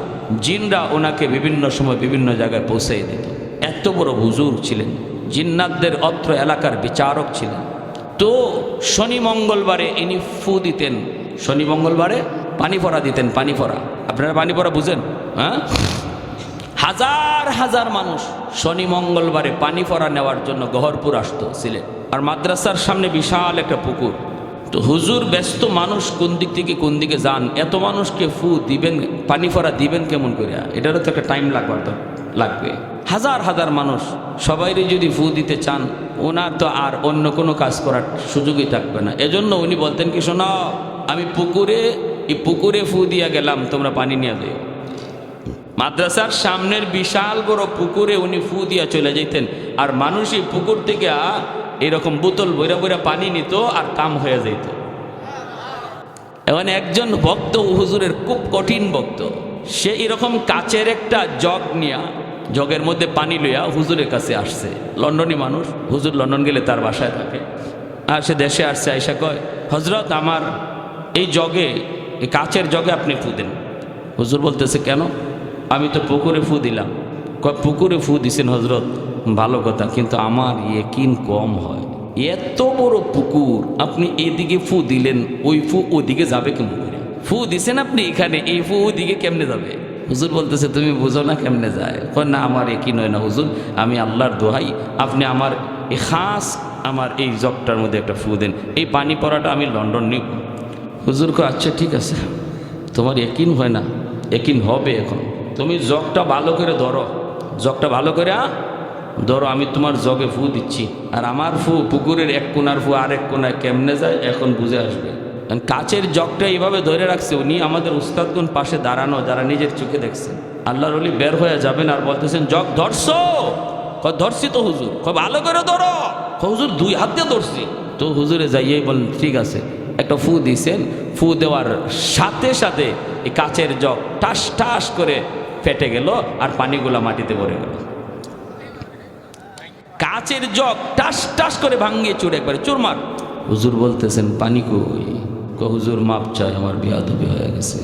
জিনরা ওনাকে বিভিন্ন সময় বিভিন্ন জায়গায় পৌঁছে দিত। এত বড় হুজুর ছিলেন, জিন্নাতদের অত্র এলাকার বিচারক ছিলেন। তো শনি মঙ্গলবারে ইনি ফু দিতেন, শনি মঙ্গলবারে পানি পড়া দিতেন। পানি পড়া, আপনারা পানি পড়া বুঝেন? হ্যাঁ, হাজার হাজার মানুষ শনি মঙ্গলবারে পানি পড়া নেওয়ার জন্য গহরপুর আসতো সিলেট। আর মাদ্রাসার সামনে বিশাল একটা পুকুর। তো হুজুর ব্যস্ত মানুষ, কোন দিক থেকে কোন দিকে যান, এত মানুষকে ফু দিবেন, পানি পড়া দিবেন কেমন করে? এটারও তো একটা টাইম লাগবে। হাজার হাজার মানুষ সবাইরে যদি ফু দিতে চান, ওনার তো আর অন্য কোনো কাজ করার সুযোগই থাকবে না। এজন্য উনি বলতেন কি, শোনো, আমি পুকুরে ফু দিয়া গেলাম, তোমরা পানি নিয়ে যাও। মাদ্রাসার সামনের বিশাল বড় পুকুরে উনি ফু দিয়া চলে যেতেন, আর মানুষ এই পুকুর থেকে এরকম বোতল বইরা বইরা পানি নিত, আর কাম হয়ে যেত। এখন একজন ভক্ত, হুজুরের খুব কঠিন ভক্ত, সে এরকম কাচের একটা জগ নিয়া, জগের মধ্যে পানি লইয়া হুজুরের কাছে আসছে। লন্ডনী মানুষ, হুজুর লন্ডন গেলে তার বাসায় থাকে। আর সে দেশে আসছে, আইসা কয়, হজরত আমার এই জগে, এই কাচের জগে আপনি ফু দেন। হুজুর বলতেছে, কেন? আমি তো পুকুরে ফু দিলাম। কয়, পুকুরে ফু দিছেন হজরত, ভালো কথা, কিন্তু আমার ইয়াকিন কম হয়। এত বড় পুকুর, আপনি এদিকে ফু দিলেন, ওই ফু ওদিকে যাবে কেমন করে? ফু দিছেন আপনি এখানে, এই ফু ওদিকে কেমনে যাবে? হুজুর বলতেছে, তুমি বুঝো না কেমনে যায়? কয়, না, আমার ইয়াকিন হয় না হুজুর, আমি আল্লাহর দোহাই, আপনি আমার এই খাস আমার এই জগটার মধ্যে একটা ফু দেন, এই পানি পড়াটা আমি লন্ডন নিব। হুজুর কয়, আচ্ছা ঠিক আছে, তোমার ইয়াকিন হয় না, ইয়াকিন হবে এখন। তুমি জগটা ভালো করে ধরো, জগটা ভালো করে ধরো, আমি তোমার জগে ফু দিচ্ছি। আর আমার ফু, পুকুরের এক কোনার ফু আরেক কোনায় কেমনে যায় এখন বুঝে আসবে। কাচের জগটা এইভাবে ধরে রাখছে, উনি আমাদের উস্তাদগুন পাশে দাঁড়ানো, যারা নিজের চোখে দেখছে। আল্লাহর ওলি বের হয়ে যাবেন আর বলতেছেন, জগ ধরছো? ধরছি তো হুজুর। ভালো করে ধরো। হুজুর, 2 হাত দিয়ে ধরছি। তো হুজুরে যাইয়েই বলেন, ঠিক আছে। একটা ফু দিয়েছেন, ফু দেওয়ার সাথে সাথে এই কাচের জগ টাস টাস করে ফেটে গেল, আর পানিগুলা মাটিতে পড়ে গেল। কাচের জগ টাস টাস করে ভাঙিয়ে চুর একবারে চুরমার। হুজুর বলতেছেন, পানি কই? হুজুর মাপ চাই, আমার বিয়াদবি হয়ে গেছে,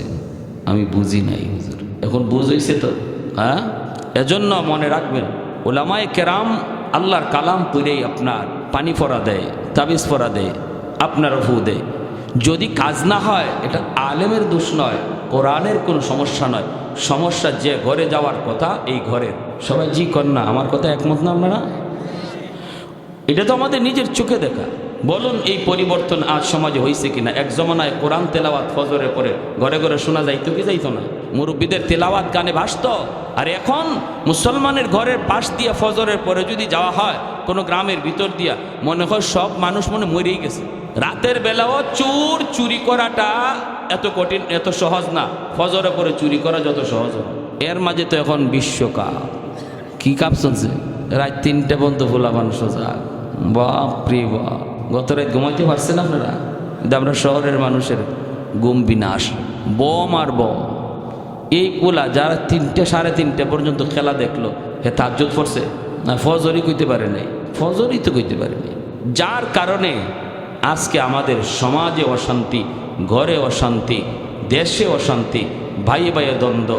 আমি বুঝি নাই হুজুর। এখন বুঝেছে তো, হ্যাঁ? এজন্য মনে রাখবেন, ওলামায়ে কেরাম আল্লাহর কালাম পড়েই আপনার পানি পড়া দেয়, তাবিজ পড়া দেয়, আপনার ফু দেয়। যদি কাজ না হয়, এটা আলেমের দোষ নয়, কোরআনের কোনো সমস্যা নয়। সমস্যা যে ঘরে যাওয়ার কথা, এই ঘরের। সবাই জি কর না, আমার কথা একমত না আপনারা? এটা তো আমাদের নিজের চোখে দেখা। বলুন, এই পরিবর্তন আজ সমাজে হয়েছে কিনা? এক জমানায় কোরআন তেলাওয়াত ফজরের পরে ঘরে ঘরে শোনা যাইতো কি যাইতো না? মুরব্বীদের তেলাওয়াত গানে ভাসত। আর এখন মুসলমানের ঘরের পাশ দিয়া ফজরের পরে যদি যাওয়া হয় কোনো গ্রামের ভিতর দিয়া, মনে হয় সব মানুষ মরেই গেছে। রাতের বেলাও চুরি করাটা এত কঠিন, এত সহজ না। ফজরের পরে চুরি করা যত সহজ। এর মাঝে তো এখন বিশ্বকাপ, কি কাপ চলছে? রাত 3টে পর্যন্ত ভোলা মানুষ সজাগ। বাপরে বাপ, গত রাত ঘুমাইতে পারছেন আপনারা? কিন্তু আমরা শহরের মানুষের ঘুম বিনাশ, বম আর বম। এই পোলা যারা 3টে সাড়ে 3টে পর্যন্ত খেলা দেখলো, হে তাজ্জুদ পড়ছে না? ফজরই কইতে পারে নাই, ফজরই তো কইতে পারে নাই। যার কারণে আজকে আমাদের সমাজে অশান্তি, ঘরে অশান্তি, দেশে অশান্তি, ভাই ভাইয়ে দ্বন্দ্ব,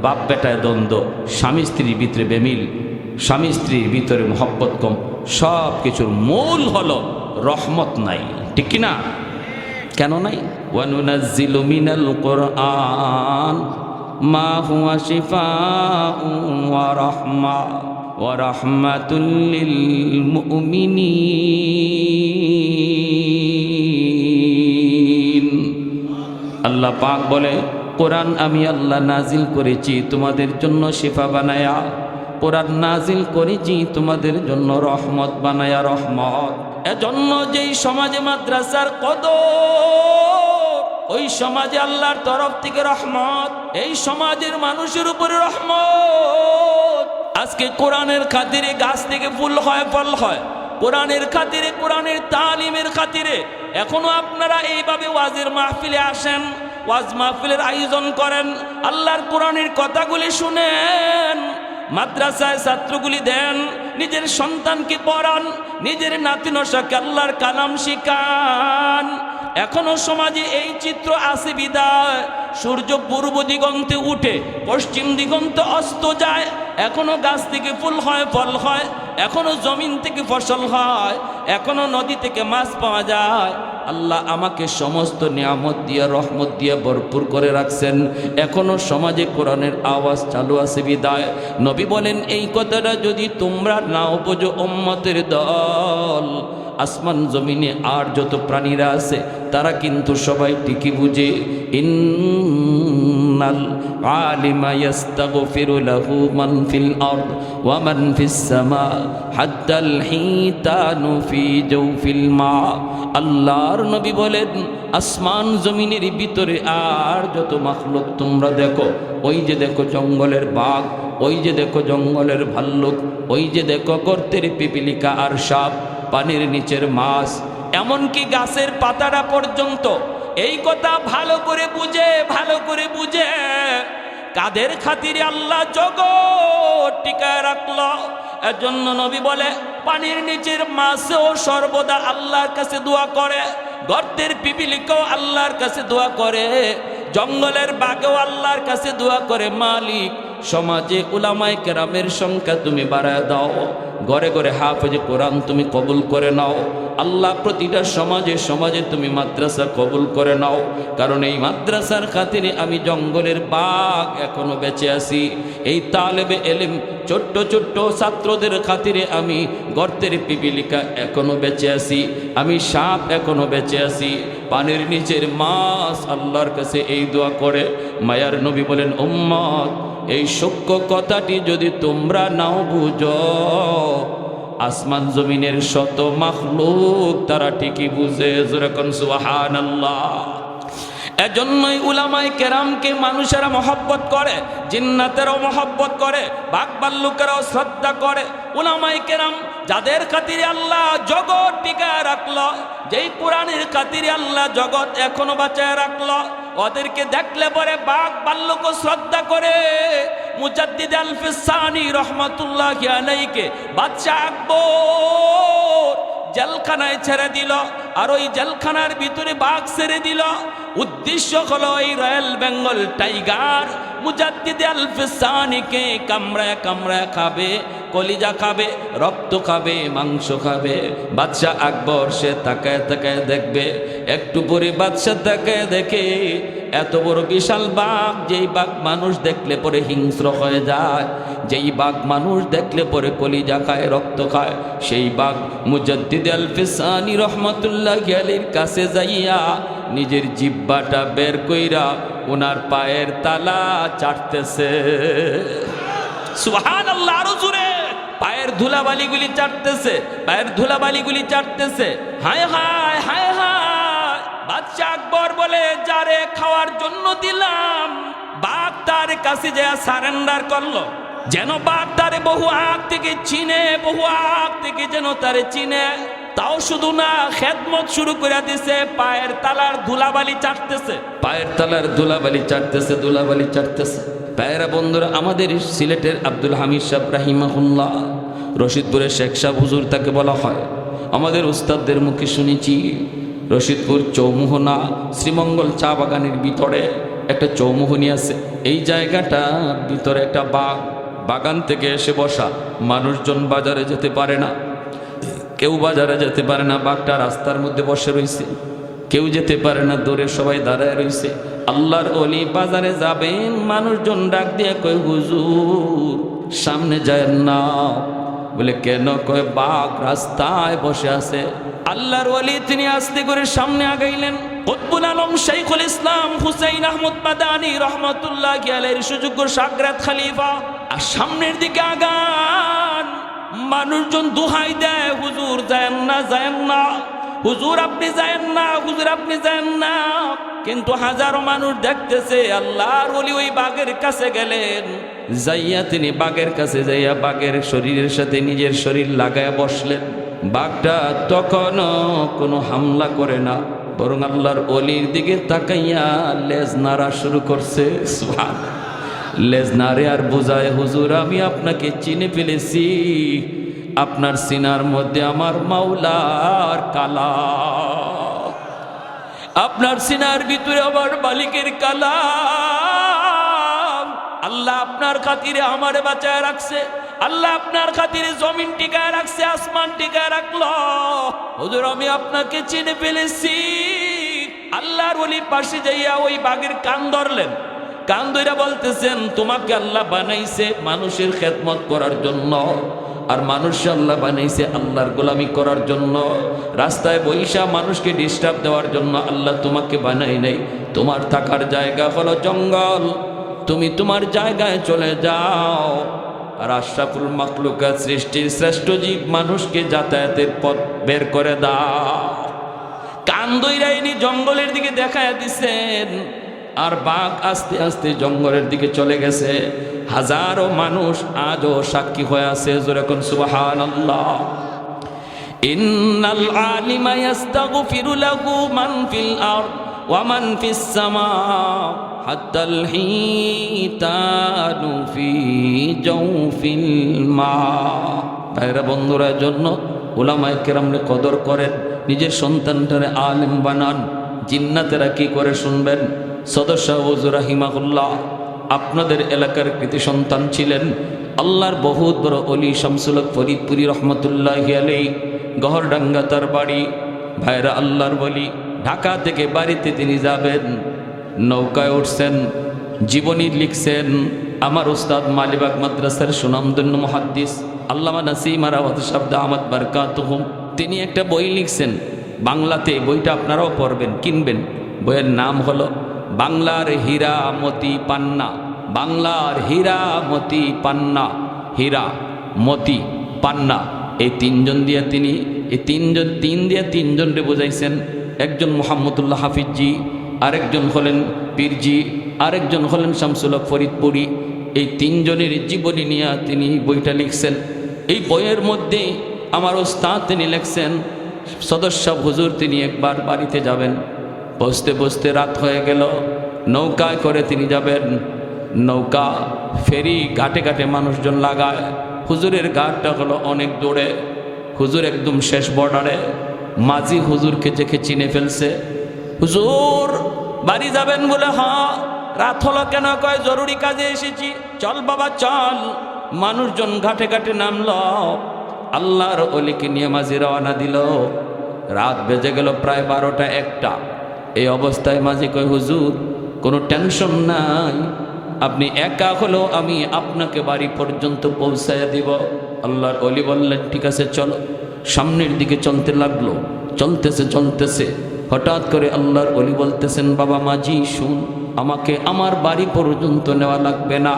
বাপ বেটায় দ্বন্দ্ব, স্বামী স্ত্রীর ভিতরে বেমিল, স্বামী স্ত্রীর ভিতরে মহব্বত কম। সব কিছুর মূল হলো রহমত নাই, ঠিক কিনা? কেন নাই? ওয়ানুনাজ্জিলু মিনাল কুরআন মা হুয়া শিফাউন ওয়া রাহমা ওয়া রাহমাতুল লিল মুমিনিন। আল্লাহ পাক বলে, কোরআন আমি আল্লাহ নাজিল করেছি তোমাদের জন্য শিফা বানায়া, কোরআন নাজিল করেছি তোমাদের জন্য রহমত বানায়া, রহমত। এজন্য যেই সমাজে মাদ্রাসার কদর, ওই সমাজে আল্লাহর তরফ থেকে রহমত, এই সমাজের মানুষের উপরে রহমত। আজকে কোরআনের খাতিরে গাছ থেকে ফুল হয়, ফল হয়। কোরআনের খাতিরে, কোরআনের তালিমের খাতিরে এখনো আপনারা এইভাবে ওয়াজের মাহফিলে আসেন, ওয়াজ মাহফিলের আয়োজন করেন, আল্লাহর কোরআনের কথাগুলি শুনেন, মাদ্রাসায় ছাত্রগুলি দেন, নিজের সন্তানকে পড়ান, নিজের নাতি নসাকে আল্লাহর কালাম শিখান। এখনো সমাজে এই চিত্র আছে বিদায় সূর্য পূর্ব দিগন্তে উঠে পশ্চিম দিগন্তে অস্ত যায়, এখনো গাছ থেকে ফুল হয়, ফল হয়, এখনো জমিন থেকে ফসল হয়, এখনো নদী থেকে মাছ পাওয়া যায়, আল্লাহ আমাকে সমস্ত নিয়ামত দিয়ে রহমত দিয়ে ভরপুর করে রাখছেন, এখনো সমাজে কোরআনের আওয়াজ চালু আছে বিদায় নবী বলেন এই কথাটা যদি তোমরা নাও বোঝো উম্মতের দল, আসমান জমিনে আর যত প্রাণীরা আছে তারা কিন্তু সবাই ঠিকই বুঝে। ইন্নাল আলিমা ইস্তাগফিরু লাহু মান ফিল আরদ ওয়া মান ফিস সামা হাত্তাল হিতানু ফি জাওফিল মা। আল্লাহর নবী বলেন আসমান জমিনের ভিতরে আর যত মাখলুক তোমরা দেখো, ওই যে দেখো জঙ্গলের বাঘ, ওই যে দেখো জঙ্গলের ভাল্লুক, ওই যে দেখো গর্তের পিপিলিকা আর সাপ, পানির নিচের মাছ, এমনকি গাছের পাতাটা পর্যন্ত এই কথা ভালো করে বুঝে কাদের খাতিরে আল্লাহ জগৎ টিকায় রাখলো। এজন্য নবী বলে পানির নিচের মাছও সর্বদা আল্লাহর কাছে দোয়া করে, গর্তের পিপিলিকাও আল্লাহর কাছে দোয়া করে, জঙ্গলের বাঘেও আল্লাহর কাছে দোয়া করে। মালিক সমাজে উলামায়ে কেরামের সংখ্যা তুমি বাড়ায় দাও, ঘরে ঘরে হাফেজে কোরআন তুমি কবুল করে নাও। আল্লাহ প্রতিটা সমাজে তুমি মাদ্রাসা কবুল করে নাও, কারণ এই মাদ্রাসার খাতিরে আমি জঙ্গলের বাঘ এখনো বেঁচে আছি, এই তালেবে এলেম ছোট্ট ছোট্ট ছাত্রদের খাতিরে আমি গর্তের পিপিলিকা এখনো বেঁচে আছি, আমি সাপ এখনো বেঁচে আছি, পানির নিচের মাছ আল্লাহর কাছে এই দোয়া করে। মায়ার নবী বলেন উম্মত এই সূক্ষ্ম কথাটি যদি তোমরা নাও বুঝো, আসমান জমিনের শত মাখলুক তারা ঠিকই বুঝে। যেরকম সুবহানাল্লাহ। এজন্যই উলামায়ে কেরামকে মানুষেরা মহব্বত করে, জিন্নাতেরাও মহব্বত করে, বাঘ ভাল্লুকেরাও শ্রদ্ধা করে। উলামায়ে কেরাম যাদের খাতিরে আল্লাহ জগৎ টিকায় রাখলো, যেই কোরআনের খাতিরে আল্লাহ জগৎ এখনো বাঁচায় রাখলো, ওদেরকে দেখলে পরে বাঘ ভাল্লুকও শ্রদ্ধা করে। মুজাদ্দিদ আল-ফিসানি রহমাতুল্লাহি আলাইহিকে বাদশা আকবর জেলখানায় ছেড়ে দিল, আর ওই জেলখানার ভিতরে বাঘ ছেড়ে দিল। উদ্দেশ্য হলো এই রয়্যাল বেঙ্গল টাইগার মুজাদ্দিদ আল-ফিসানিকে কামড়ায় কামড়ায় খাবে, কলিজা খাবে, রক্ত খাবে, মাংস খাবে। বাদশা আকবর সে তাকায় তাকায় দেখবে, একটু পরে বাদশা তাকায় দেখে এত বড় বিশাল বাঘ, যেই বাঘ মানুষ দেখলে পরে হিংস্র হয়ে যায়, যেই বাঘ মানুষ দেখলে পরে কলিজা খায়, রক্ত খায়, সেই বাঘ মুজাদ্দিদ আল-ফিসানি রহমাতুল্লাহি আলাইহির কাছে যাইয়া নিজের জিহ্বাটা বের কইরা ওনার পায়ের তালা চাটতেছে। সুবহানাল্লাহ, আরো জোরে। পায়ের ধুলাবালিগুলি চাটতেছে, পায়ের ধুলাবালিগুলি চাটতেছে। হায় হায় হায় হায়। বাদশা আকবর বলে যারে খাওয়ার জন্য দিলাম, বাঘ তার কাছে যে সারেন্ডার করলো, যেন বাঘ তারে বহু আগ থেকে চিনে, বহু আগ থেকে যেন তারে চিনে। তাও শুধু না, খেদমত শুরু করে দিছে, পায়ের তালার ধুলাবালি চাটতেছে, পায়ের তালার ধুলাবালি চাটতেছে, ধুলাবালি চাটতেছে। পায়েরা বন্ধুরা, আমাদের সিলেটের আব্দুল হামিদ সাহেব রাহিমাহুল্লাহ, রশিদপুরের শেখ সাহেব হুজুর তাকে বলা হয়। আমাদের উস্তাদদের মুখে শুনেছি রশিদপুর চৌমুহনা শ্রীমঙ্গল চা বাগানের ভিতরে একটা চৌমুহনী আছে, এই জায়গাটার ভিতরে একটা বাঘ, বাগান থেকে এসে বসা, মানুষজন বাজারে যেতে পারে না, কেউ বাজারে যেতে পারে না, বাঘটা রাস্তার মধ্যে বসে রয়েছে, কেউ যেতে পারে না, দূরে সবাই দাঁড়ায় রয়েছে। আল্লাহর ওলি বাজারে যাবেন, মানুষজন ডাক দিয়ে কয় হুজুর সামনে যায় না। বলে কেন? কয় বাঘ রাস্তায় বসে আছে। আল্লাহর ওলি তিনি আস্তে করে সামনে আগাইলেন। কুতবুল আলম শাইখুল ইসলাম হুসাইন আহমদ মাদানী রহমাতুল্লাহি আলাইহির সুযোগ্য শাগরাত খলিফা, আর সামনের দিকে আগান। মানুষজন দোহাই দেয়, হুজুর যায়েন না, যায়েন না, হুজুর আপনি যায়েন না, হুজুর আপনি যায়েন না। কিন্তু হাজারো মানুষ দেখতেছে। আল্লাহর ওলি ওই বাঘের কাছে গেলেন, যাইয়া তিনি বাঘের কাছে যাইয়া বাঘের শরীরের সাথে নিজের শরীর লাগায়া বসলেন। বাঘটা তখনও কোনো হামলা করে না, বরং আল্লাহর ওলির দিকে তাকাইয়া লেজ নাড়া শুরু করছে। সুবহানাল্লাহ। লেজ নাড়ে আর বোঝায়, হুজুর আমি আপনাকে চিনে ফেলেছি, আপনার সিনার মধ্যে আমার মাওলার কালা, আপনার সিনার ভিতরে আমার মালিকের কালা। আল্লাহ আপনার খাতিরে আমারে বাঁচায় রাখছে, আল্লাহ আপনার খাতিরে জমিন টিকায় রাখছে, আসমান টিকায় রাখলো। হুজুর আমি আপনাকে চিনে ফেলেছি। আল্লাহর ওলির পাশে যাইয়া ওই বাঘের কান ধরলেন। কান ধইরা বলতেছেন, তোমাকে আল্লাহ বানাইছে মানুষের খেদমত করার জন্য, আর মানুষ আল্লাহ বানাইছে আল্লাহর গোলামি করার জন্য। রাস্তায় বৈশা মানুষকে ডিস্টার্ব দেওয়ার জন্য আল্লাহ তোমাকে বানাই নাই। তোমার থাকার জায়গা হলো জঙ্গল, তুমি তোমার জায়গায় চলে যাও। আর আশরাফুল মাখলুকাত সৃষ্টির শ্রেষ্ঠ জীব মানুষকে যাতায়াতের পথ বের করে দাও। কান ধইরা ইনি জঙ্গলের দিকে দেখায় দিছেন, আর বাঘ আস্তে আস্তে জঙ্গলের দিকে চলে গেছে। হাজারো মানুষ আজও সাক্ষী হয়ে আছে। যেরকম সুবহানাল্লাহ। ইন্নাল আলিমা ইস্তাগফিরু লাহু মান ফিল আরদ ওয়া মান ফিস সামা হাত্তাল হিতানু ফি জাওফিল মা। ভাইরা বন্ধুরা, জন্য উলামায়ে কেরামরে কদর করেন, নিজের সন্তানটারে আলেম বানান। জিন্নাতেরা কি করে শুনবেন। সদস্য হুজুর রাহিমাহুল্লাহ আপনাদের এলাকার কৃতি সন্তান ছিলেন। আল্লাহর বহুত বড় অলি শামসুল হক ফরিদপুরি রহমতুল্লাহি আলাইহি, গহরডাঙ্গা তার বাড়ি। ভাইরা আল্লাহর বলি, ঢাকা থেকে বাড়িতে তিনি যাবেন, নৌকায় উঠছেন, জীবনী লিখছেন। আমার উস্তাদ মালিবাগ মাদ্রাসার সুনামধন্য মুহাদ্দিস আল্লামা নাসিম আরাওয়াত শাব্দ আহমদ বারকাতুহুম, তিনি একটা বই লিখছেন বাংলাতে। বইটা আপনারাও পড়বেন, কিনবেন। বইয়ের নাম হলো বাংলার হীরা মতি পান্না। বাংলার হীরা মতি পান্না, হীরা মতি পান্না, এই তিনজন দিয়ে তিনি তিনজনরে বোঝাইছেন। একজন মোহাম্মদুল্লাহ হাফিজজি, আরেকজন হলেন পীরজি, আরেকজন হলেন শামসুল হক ফরিদপুরি। এই তিনজনের জীবনী নিয়ে তিনি বইটা লিখছেন। এই বইয়ের মধ্যে আমার ওস্তাদ তিনি লিখছেন, সদস্য হুজুর তিনি একবার বাড়িতে যাবেন। বসতে বসতে রাত হয়ে গেল, নৌকায় করে তিনি যাবেন। নৌকা ফেরি ঘাটে ঘাটে মানুষজন লাগায়। হুজুরের ঘাটটা হলো অনেক দূরে, হুজুর একদম শেষ বর্ডারে। মাঝি হুজুরকে দেখে চিনে ফেলছে। হুজুর বাড়ি যাবেন বলে, হ্যাঁ। রাত হলো কেন? কয় জরুরি কাজে এসেছি। চল বাবা চল। মানুষজন ঘাটে ঘাটে নামল। আল্লাহর ওলিকে নিয়ে মাঝি রওনা দিল। রাত বেজে গেল প্রায় 12টা 1টা। এই অবস্থায় মাঝি কয়, হুজুর কোনো টেনশন নাই, আপনি একা হলেও আমি আপনাকে বাড়ি পর্যন্ত পৌঁছায় দিব। আল্লাহর ওলি বললেন, ঠিক আছে চলো। সামনের দিকে চলতে লাগলো। চলতেছে হঠাৎ করে আল্লাহর ওলি বলতেছেন, বাবা মাঝি শুন, আমাকে আমার বাড়ি পর্যন্ত নেওয়া লাগবে না,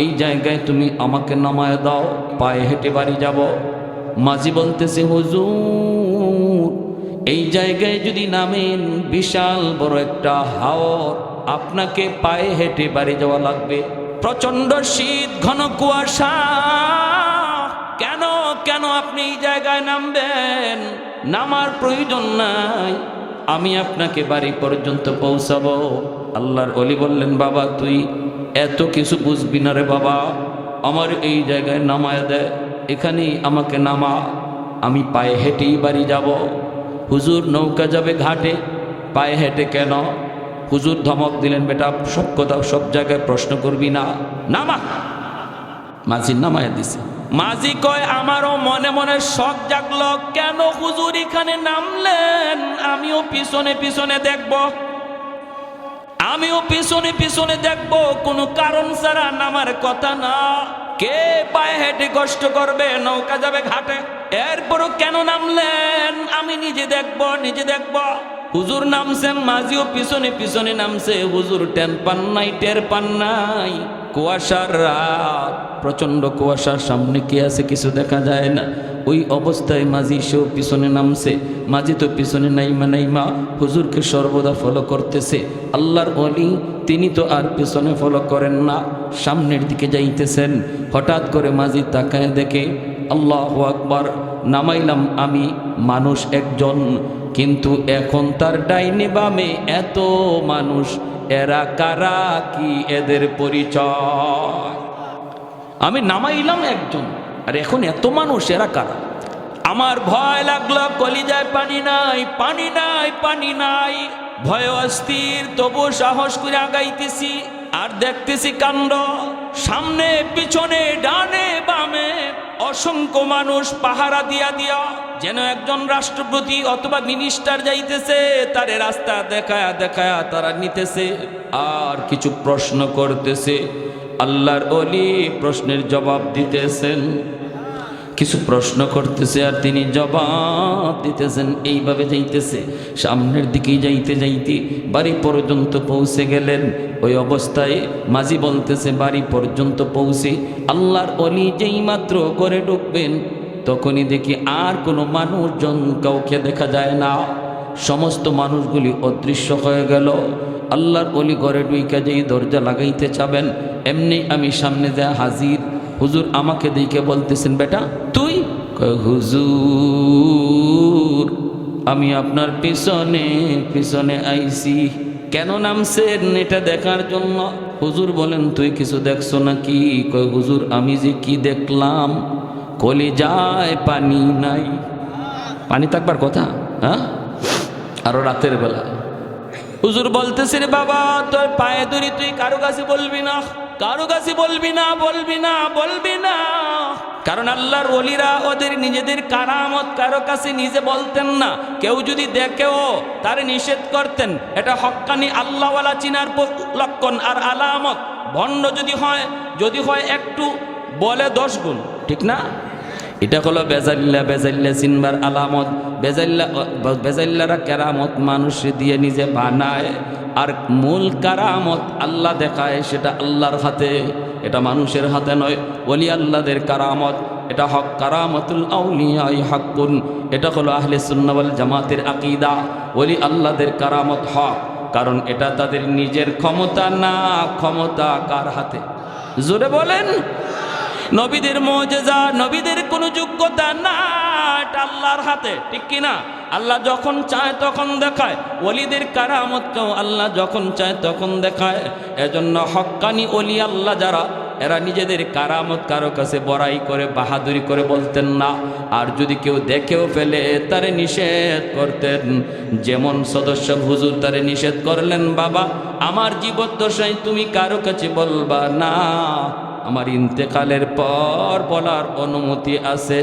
এই জায়গায় তুমি আমাকে নামায় দাও, পায়ে হেঁটে বাড়ি যাব। মাঝি বলতেছে, হুজুর এই জায়গায় যদি নামেন বিশাল বড় একটা হাওর, আপনাকে পায়ে হেঁটে বাড়ি যাওয়া লাগবে। প্রচন্ড শীত, ঘন কুয়াশা। কেন কেন আপনি এই জায়গায় নামবেন? নামার প্রয়োজন নাই, আমি আপনাকে বাড়ি পর্যন্ত পৌঁছাবো। আল্লাহর ওলি বললেন, বাবা তুই এত কিছু বুঝবি না রে বাবা, আমার এই জায়গায় নামায় দে, এখানেই আমাকে নামা, আমি পায়ে হেঁটেই বাড়ি যাব। হুজুর নৌকা যাবে ঘাটে, পায়ে হেঁটে কেন? হুজুর ধমক দিলেন, বেটা সব কথা সব জায়গায় প্রশ্ন করবি না, নামা। মাঝি নামায় দিছে। মাঝি কয়, আমারও মনে মনে শখ জাগলো, কেন হুজুর এখানে নামলেন? আমিও পিছনে পিছনে দেখব, আমিও পিছনে পিছনে দেখব, কোনো কারণ ছাড়া নামার কথা না। কে পায়ে হেঁটে কষ্ট করবে? নৌকা যাবে ঘাটে, এরপরও কেন নামলেন? আমি নিজে দেখব, নিজে দেখব। হুজুর নামছেন, মাঝিও পিছনে পিছনে নামছে। হুজুর টের পান নাই। কুয়াশার রাত, প্রচন্ড কুয়াশার, সামনে কে আছে কিছু দেখা যায় না। ওই অবস্থায় মাঝি সেও পিছনে নামছে। মাঝি তো পিছনে নাইমা হুজুরকে সর্বদা ফলো করতেছে। আল্লাহর ওলি তিনি তো আর পিছনে ফলো করেন না, সামনের দিকে যাইতেছেন। হঠাৎ করে মাঝি তাকায় দেখে, আল্লাহু আকবার, নামাইলাম আমি মানুষ একজন, কিন্তু এখন তার ডাইনে বামে এত মানুষ, এরা কারা, কি এদের পরিচয়? আমি নামাইলাম একজন, আর এখন এত মানুষ, এরা কারা? আমার ভয় লাগলো, কলিজায় পানি নাই, পানি নাই, পানি নাই। ভয় অস্থির, তবু সাহস করে আগাইতেছি। আর দেখতেছি কাণ্ড, সামনে পিছনে ডানে বামে অসংখ্য মানুষ পাহারা দিয়া দিয়া, যেন একজন রাষ্ট্রপতি অথবা মিনিস্টার যাইতেছে, তারে রাস্তা দেখায়া দেখায়া তারা নিতেছে আর কিছু প্রশ্ন করতেছে। আল্লাহর ওলি প্রশ্নের জবাব দিতেছেন, কিছু প্রশ্ন করতেছে আর তিনি জবাব দিতেছেন। এইভাবে যাইতেছে, সামনের দিকে যাইতে যাইতে বাড়ি পর্যন্ত পৌঁছে গেলেন। ওই অবস্থায় মাঝি বলতেছে, বাড়ি পর্যন্ত পৌঁছে আল্লাহর ওলি যেই মাত্র করে ঢুকবেন, তখনই দেখি আর কোনো মানুষজন কাউকে দেখা যায় না, সমস্ত মানুষগুলি অদৃশ্য হয়ে গেল। আল্লাহর ওলি ঘরে ঢুইকা যেই দরজা লাগাইতে চাবেন, এমনি আমি সামনে যা হাজির। হুজুর আমাকে দেখে বলতেছেন, বেটা তুই? কয়, হুজুর আমি আপনার পিছনে পিছনে আইছি। কেন নামছেন? এটা দেখার জন্য। হুজুর বলেন, তুই কিছু দেখছো নাকি? কয়, হুজুর আমি যে কি দেখলাম, কলিজায় পানি নাই। পানি থাকবার কথা, হ্যাঁ? আরো রাতের বেলা হুজুর বলতেছে, রে বাবা তোর পায়ে ধরি, তুই কারো কাছে বলবি না, কারো কাছে বলবি না, বলবি না, বলবি না। কারণ আল্লাহর ওলিরা ওদের নিজেদের কারামত কারো কাছে নিজে বলতেন না। কেউ যদি দেখেও তারে নিষেধ করতেন। এটা হক্কানি আল্লাহওয়ালা চিনার লক্ষণ আর আলামত। ভণ্ড যদি হয় একটু বলে 10 গুণ, ঠিক না? এটা হলো বেজাল্লা, বেজাল্লা চিনবার আলামত। বেজাল্লারা কেরামত মানুষ দিয়ে নিজে বানায়, আর মূল কারামত আল্লাহ দেখায়, সেটা আল্লাহর হাতে, এটা মানুষের হাতে নয়। ওলি আল্লাহদের কারামত, এটা হক, কারামতুল আউলিয়াই হাক্কুন। এটা হলো আহলে সুন্নাহ ওয়াল জামাতের আকীদা। ওলি আল্লাহদের কারামত হক, কারণ এটা তাদের নিজের ক্ষমতা না, ক্ষমতা কার হাতে? জোরে বলেন। নবীদের মুজিজা, নবীদের কোনো যোগ্যতা না, এটা আল্লাহর হাতে, ঠিক কিনা? আল্লাহ যখন চায় তখন দেখায়। ওলিদের কারামতকেও আল্লাহ যখন চায় তখন দেখায়। এজন্য হক্কানি ওলি আল্লাহ যারা, এরা নিজেদের কারামত কারো কাছে বড়াই করে বাহাদুরি করে বলতেন না। আর যদি কেউ দেখেও ফেলে তারে নিষেধ করতেন। যেমন সদস্য হুজুর তারে নিষেধ করলেন, বাবা আমার জীবদ্দশায় তুমি কারো কাছে বলবা না, আমার ইন্তেকালের পর বলার অনুমতি আছে।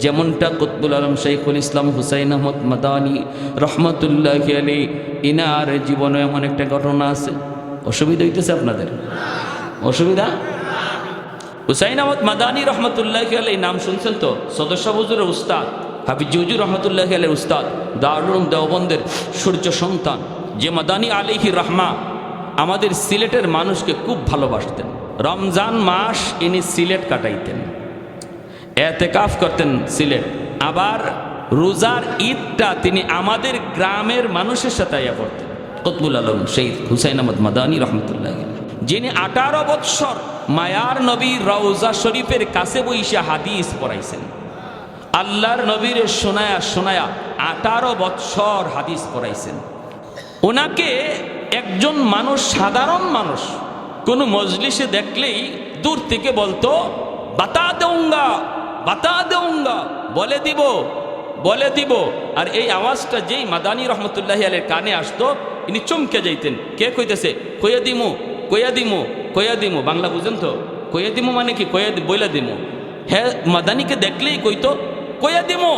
যেমনটা কুতবুল আলম শাইখুল ইসলাম হুসাইন আহমদ মাদানী রহমতুল্লাহি আলাইহি, ইনার জীবনে এমন একটা ঘটনা আছে। অসুবিধা হইতেছে আপনাদের? অসুবিধা? হুসাইন আহমদ মাদানী রহমতুল্লাহি আলাইহি নাম শুনছেন তো? সদস্য হুজুরের উস্তাদ, হাফিজ হুজুর রহমতুল্লাহি আলাইহির উস্তাদ, দারুল উলুম দেওবন্দের সূর্য সন্তান। যে মাদানী আলাইহি রহমা আমাদের সিলেটের মানুষকে খুব ভালোবাসতেন। রমজান মাস ইনি সিলেট কাটাইতেন, এতেকাফ করতেন সিলেট। আবার রোজার ঈদটা তিনি আমাদের গ্রামের মানুষের সাথে আয়া করতেন। কুতবুল আলম শহীদ হুসাইন আহমদ মাদানী রহমতুল্লাহ, যিনি 18 বৎসর মায়ার নবীর রওজা শরীফের কাছে বইসা হাদিস পড়াইছেন। আল্লাহর নবীর শোনায়া শোনায়া 18 বৎসর হাদিস পড়াইছেন। ওনাকে একজন মানুষ, সাধারণ মানুষ, কোনো মজলিসে দেখলেই দূর থেকে বলতো, বাতা দেউঙ্গা, বাতা দেউঙ্গা, বলে দিব, বলে দিব। আর এই আওয়াজটা যেই মাদানী রহমতুল্লাহি আলাইহির কানে আসতো, ইনি চমকে যাইতেন। কে কইতেছে? কইয়া দিমু, কইয়া দিমু, কইয়া দিমু। বাংলা বুঝেন তো? কইয়া দিমু মানে কি? কইয়া বইলা দিমু। হ্যাঁ, মাদানীকে দেখলেই কইতো কইয়া দিমু,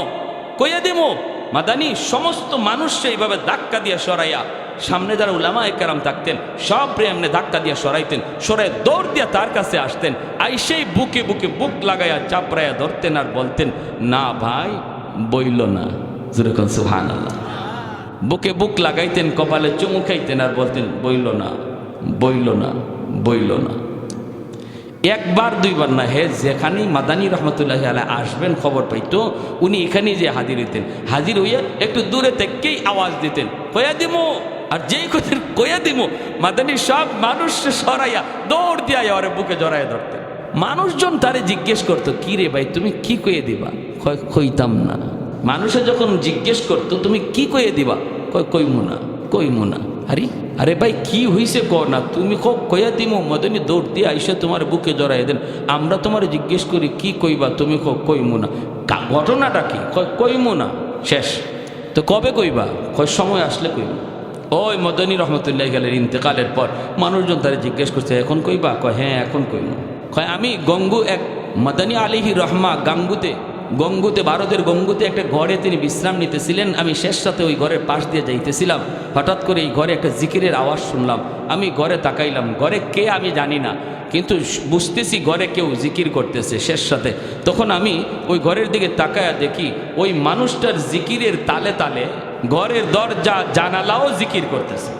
কইয়া দিমু। মাদানী সমস্ত মানুষ সেইভাবে ধাক্কা দিয়ে সরাইয়া, সামনে যারা উলামায়ে কেরাম থাকতেন সব এমনি ধাক্কা দিয়ে সরাইতেন, সরাই দৌড় দিয়ে তার কাছে আসতেন। আইসেই বুকে বুকে বুক লাগাইয়া চাপড়াইয়া ধরতেন আর বলতেন, না ভাই বইল না। যেরকম সুবহানাল্লাহ। বুকে বুক লাগাইতেন, কপালে চুমু খাইতেন আর বলতেন, বইল না, বইল না, বইল না। একবার দুইবার না, হে যেখানেই মাদানী রহমতুল্লাহি আলাইহি আসবেন খবর পাইতো, উনি এখানেই যে হাজির হইতেন। হাজির হইয়া একটু দূরে থেকেই আওয়াজ দিতেন, কয়া দিমু। আর যেই কোথায় কয়া দিমু, মাদানী সব মানুষ সরাইয়া দৌড় দিয়া ওরে বুকে জড়াইয়া ধরতেন। মানুষজন তারে জিজ্ঞেস করতো, কি রে ভাই তুমি কি কয়ে দিবা? কইতাম না। মানুষে যখন জিজ্ঞেস করতো তুমি কি কয়ে দিবা? কইমু না, কইমু না। আরে ভাই কি হইছে ক না, তুমি কয়া দিমু। মাদানী দৌড় দিয়ে আইসা তোমার বুকে জড়াই দেন। আমরা তোমার জিজ্ঞেস করি কি কইবা, তুমি কইমু না। ঘটনাটা কি? কইমু না, শেষ। তো কবে কইবা? সময় আসলে কইমু। ওই মদনী রহমতুল্লাহ গেলের ইন্তেকালের পর মানুষজন তারা জিজ্ঞেস করছে এখন কইবা? কয় হ্যাঁ এখন কইব। কয় আমি গঙ্গু এক মদনী আলিহি রহমা গঙ্গুতে ভারতের গঙ্গুতে একটা ঘরে তিনি বিশ্রাম নিতেছিলেন। আমি শেষ সাথে ওই ঘরের পাশ দিয়ে যাইতেছিলাম, হঠাৎ করে এই ঘরে একটা জিকিরের আওয়াজ শুনলাম। আমি ঘরে তাকাইলাম, ঘরে কে আমি জানি না, কিন্তু বুঝতেছি ঘরে কেউ জিকির করতেছে শেষ সাথে। তখন আমি ওই ঘরের দিকে তাকায়া দেখি ওই মানুষটার জিকিরের তালে তালে ঘরের দরজা জানালাও জিকির করতেছে।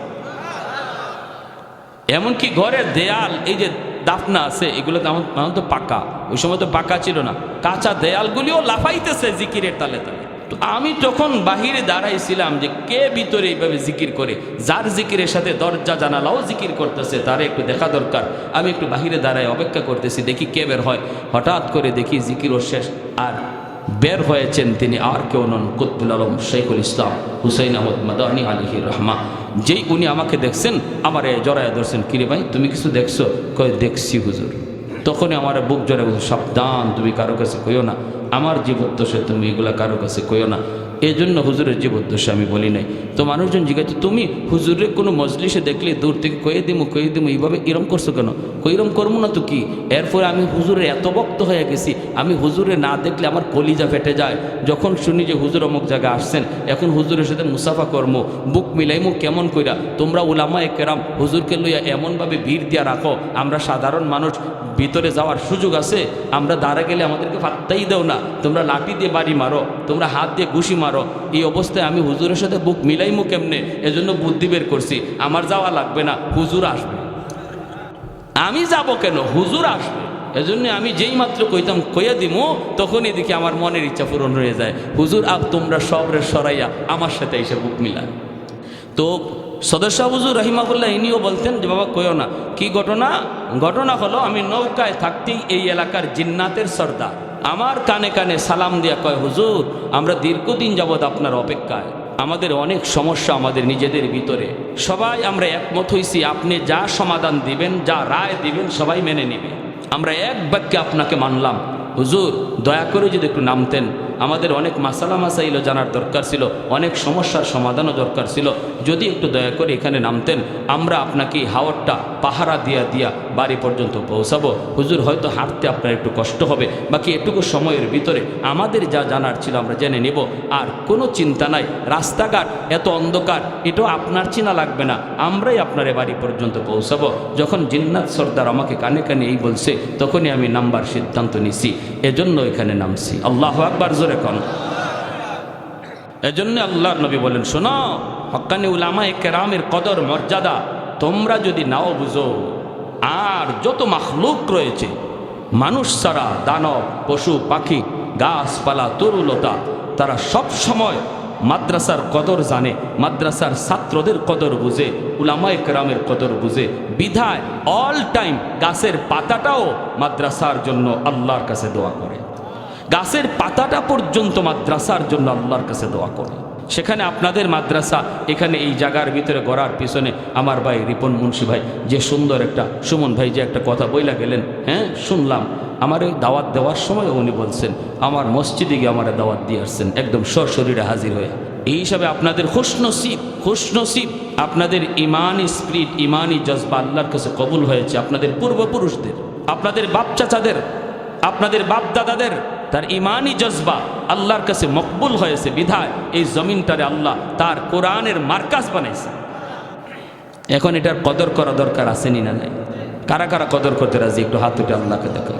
এমনকি ঘরের দেয়াল, এই যে দাফনা আছে এগুলো তেমন তো পাকা, ওই সময় তো পাকা ছিল না, কাঁচা দেয়ালগুলিও লাফাইতেছে জিকিরের তালে তালে। তো আমি তখন বাহিরে দাঁড়াইছিলাম যে কে ভিতরে এইভাবে জিকির করে, যার জিকিরের সাথে দরজা জানালাও জিকির করতেছে তারে একটু দেখা দরকার। আমি একটু বাহিরে দাঁড়ায় অপেক্ষা করতেছি, দেখি কে বের হয়। হঠাৎ করে দেখি জিকিরও শেষ, আর বের হয়েছেন তিনি আর কেউ নন, কুতবুল আলম শেখুল ইসলাম হুসাইন আহমদ মাদানী আলিহি রহমা। যেই উনি আমাকে দেখছেন আমারে জড়ায় ধরছেন, কিরে ভাই তুমি কিছু দেখছো? কয় দেখছি হুজুর। তখনই আমার বুক জড়ায় বলছে, সাবধান তুমি কারো কাছে কইও না, আমার জীবদ্দশে তুমি এগুলা কারো কাছে কইও না। এই জন্য হুজুরের জীবদ্দশে আমি বলি নাই। তো মানুষজন জিজ্ঞাসা, তুমি হুজুরের কোনো মজলিসে দেখলে দূর থেকে কয়ে দিমু এইভাবে এরম করছো কেন? কইরম করবো না তো কি? এরপরে আমি হুজুরে এত ভক্ত হয়ে গেছি, আমি হুজুরে না দেখলে আমার কলিজা ফেটে যায়। যখন শুনি যে হুজুর অমুক জায়গায় আসছেন, এখন হুজুরের সাথে মুসাফা কর্ম বুক মিলাইমু কেমন কইরা? তোমরা উলামায়ে কেরাম হুজুরকে লইয়া এমনভাবে ভিড় দিয়া রাখো, আমরা সাধারণ মানুষ ভিতরে যাওয়ার সুযোগ আছে, আমরা দাঁড়া গেলে আমাদেরকে ফাত্তাই দেও না, তোমরা লাঠি দিয়ে বাড়ি মারো, তোমরা হাত দিয়ে ঘুষি মারো। এই অবস্থায় আমি হুজুরের সাথে বুক মিলাইমু কেমনে? এজন্য বুদ্ধি বের করছি, আমার যাওয়া লাগবে না, হুজুর আসবে। আমি যাব কেন? হুজুর আসবে। এজন্য আমি যেই মাত্র কইতাম কইয়া দিমু, তখনই দেখি আমার মনের ইচ্ছা পূরণ হয়ে যায়। হুজুর তোমরা সবরে সরাইয়া আমার সাথে এসে বুক মিলায়। তো সদস্য হুজুর রহিমাহুল্লাহ ইনিও বলতেন যে বাবা কইও না। কি ঘটনা হলো, আমি নৌকায় থাকতেই এই এলাকার জিন্নাতের সর্দার আমার কানে কানে সালাম দিয়া কয়, হুজুর আমরা দীর্ঘদিন যাবৎ আপনার অপেক্ষায়, আমাদের অনেক সমস্যা আমাদের নিজেদের ভিতরে, সবাই আমরা একমত হইছি আপনি যা সমাধান দিবেন, যা রায় দিবেন সবাই মেনে নিবে। আমরা এক বাক্যে আপনাকে মানলাম, হুজুর দয়া করে যদি একটু নামতেন, আমাদের অনেক মাসালা মাসাইলও জানার দরকার ছিল, অনেক সমস্যার সমাধানও দরকার ছিল, যদি একটু দয়া করে এখানে নামতেন, আমরা আপনাকে হাওরটা পাহারা দিয়া বাড়ি পর্যন্ত পৌঁছাবো। হুজুর হয়তো হাঁটতে আপনার একটু কষ্ট হবে, বাকি এটুকু সময়ের ভিতরে আমাদের যা জানার ছিল আমরা জেনে নেব, আর কোনো চিন্তা নাই, রাস্তাঘাট এত অন্ধকার এটাও আপনার চিনা লাগবে না, আমরাই আপনার বাড়ি পর্যন্ত পৌঁছাবো। যখন জিন্নাত সর্দার আমাকে কানে কানে এই বলছে, তখনই আমি নামবার সিদ্ধান্ত নিছি, এজন্য এখানে নামছি। আল্লাহু আকবার জোরে কোন। এজন্য আল্লাহর নবী বলেন, শোনো হক্কানি উলামায়ে কেরামের কদর মর্যাদা তোমরা যদি নাও বুঝো, আর যত মাখলুক রয়েছে মানুষ ছাড়া দানব পশু পাখি গাছপালা তরুলতা, তারা সব সময় মাদ্রাসার কদর জানে, মাদ্রাসার ছাত্রদের কদর বুঝে, উলামায়ে কেরামের কদর বুঝে, বিধায় অল টাইম গাছের পাতাটাও মাদ্রাসার জন্য আল্লাহর কাছে দোয়া করে, গাছের পাতাটা পর্যন্ত মাদ্রাসার জন্য আল্লাহর কাছে দোয়া করে। সেখানে আপনাদের মাদ্রাসা এখানে এই জায়গার ভিতরে গড়ার পিছনে আমার ভাই রিপন মুন্সি ভাই যে সুন্দর একটা, সুমন ভাই যে একটা কথা বইলা গেলেন, হ্যাঁ শুনলাম, আমার এই দাওয়াত দেওয়ার সময় উনি বলছেন আমার মসজিদে গিয়ে আমার দাওয়াত দিয়ে আসছেন একদম সশরীরে হাজির হয়ে। এই হিসাবে আপনাদের খুশনসিব আপনাদের ইমানি স্পিরিট, ইমানি জজবা আল্লাহর কাছে কবুল হয়েছে। আপনাদের পূর্বপুরুষদের, আপনাদের বাপ চাচাদের, আপনাদের বাপ দাদাদের তার ইমানি জজবা আল্লাহর কাছে মকবুল হয়েছে, বিধায় এই জমিনটারে আল্লাহ তার কোরআনের মার্কাজ বানাইছে। এখন এটার কদর করা দরকার আসেনি না নাই? কারা কারা কদর করতে রাজি? একটু হাত উঠে আল্লাহকে দেখো।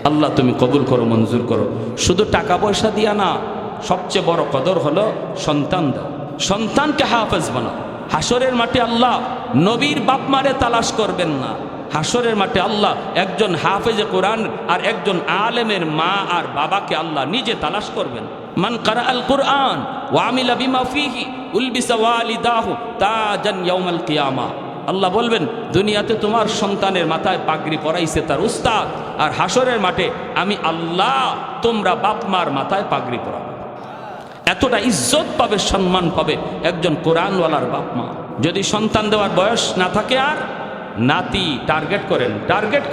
আল্লাহ তুমি কবুল করো, মঞ্জুর করো। শুধু টাকা পয়সা দিয়া না, সবচেয়ে বড় কদর হলো সন্তান দাও, সন্তানকে হাফেজ বানাও। হাসরের মাঠে আল্লাহ নবীর বাপ মারে তালাশ করবেন না, হাসরের মাঠে আল্লাহ একজন হাফেজে কোরআন আর একজন আলেমের মা আর বাবাকে আল্লাহ নিজে তালাশ করবেন। মান কারা আল কোরআন ওয়া আমিলা বিমা ফিহি উলবিসা ওয়ালিদাহু তাজান ইয়াউমাল কিয়ামা। আল্লাহ বলবেন দুনিয়াতে তোমার সন্তানের মাথায় পাগড়ি পরাইছে তার উস্তাদ, আর হাসরের মাঠে আমি আল্লাহ তোমরা বাপ মার মাথায় পাগড়ি পরাবো। এতটা ইজ্জত পাবে, সম্মান পাবে একজন কোরআনওয়ালার বাপ মা। যদি সন্তান দেওয়ার বয়স না থাকে আর নাতি টার্গেট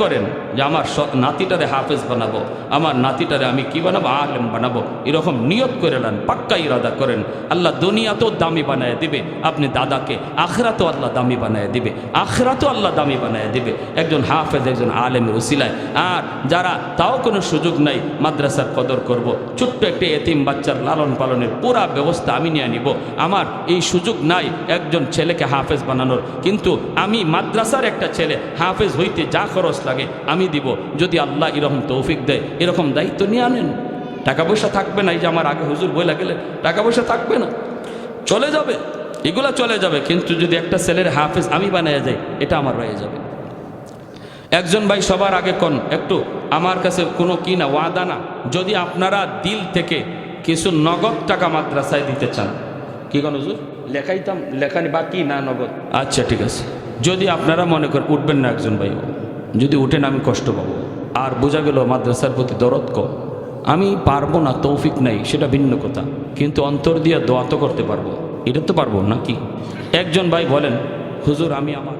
করেন যে আমার নাতিটারে হাফেজ বানাবো, আমার নাতিটারে আমি কি বানাবো, আলেম বানাবো। এরকম নিয়ত করে নেন, পাক্কা ইরাদা করেন। আল্লাহ দুনিয়াতেও দামি বানায় দিবে আপনি দাদাকে, আখরাতেও আল্লাহ দামি বানায় দিবে, আখরাতেও আল্লাহ দামি বানায় দিবে একজন হাফেজ, একজন আলেমের উসিলায়। আর যারা তাও কোনো সুযোগ নাই, মাদ্রাসার কদর করব, ছোট্ট একটি এতিম বাচ্চার লালন পালনের পুরা ব্যবস্থা আমি নিয়ে নিব। আমার এই সুযোগ নাই একজন ছেলেকে হাফেজ বানানোর, কিন্তু আমি মাদ্রাসার একটা ছেলে হাফেজ হইতে যা খরচ লাগে আমি দিব। যদি আল্লাহ এরকম তৌফিক দেয়, এরকম দায়িত্ব নিয়ে আনেন। টাকা পয়সা থাকবে না, এই যে আমার আগে হুজুর বইলা গেলে টাকা পয়সা থাকবে না, চলে যাবে, এগুলা চলে যাবে। কিন্তু যদি একটা ছেলের হাফেজ আমি বানাইয়া যাই, এটা আমার রয়ে যাবে। একজন ভাই সবার আগে কোন একটু আমার কাছে কোনো কি না, ওয়াদা না, যদি আপনারা দিল থেকে কিছু নগদ টাকা মাদ্রাসায় দিতে চান, কি কোন হুজুর লেখাইতাম, লেখানি বাকি না নগদ, আচ্ছা ঠিক আছে। যদি আপনারা মনে করেন উঠবেন না, একজন ভাই যদি উঠেন আমি কষ্ট পাবো, আর বোঝা গেল মাদ্রাসার প্রতি দরদ কম, আমি পারবো না, তৌফিক নাই, সেটা ভিন্ন কথা, কিন্তু অন্তর দিয়ে দোয়া তো করতে পারবো, এটা তো পারবো নাকি? একজন ভাই বলেন হুজুর আমি আমার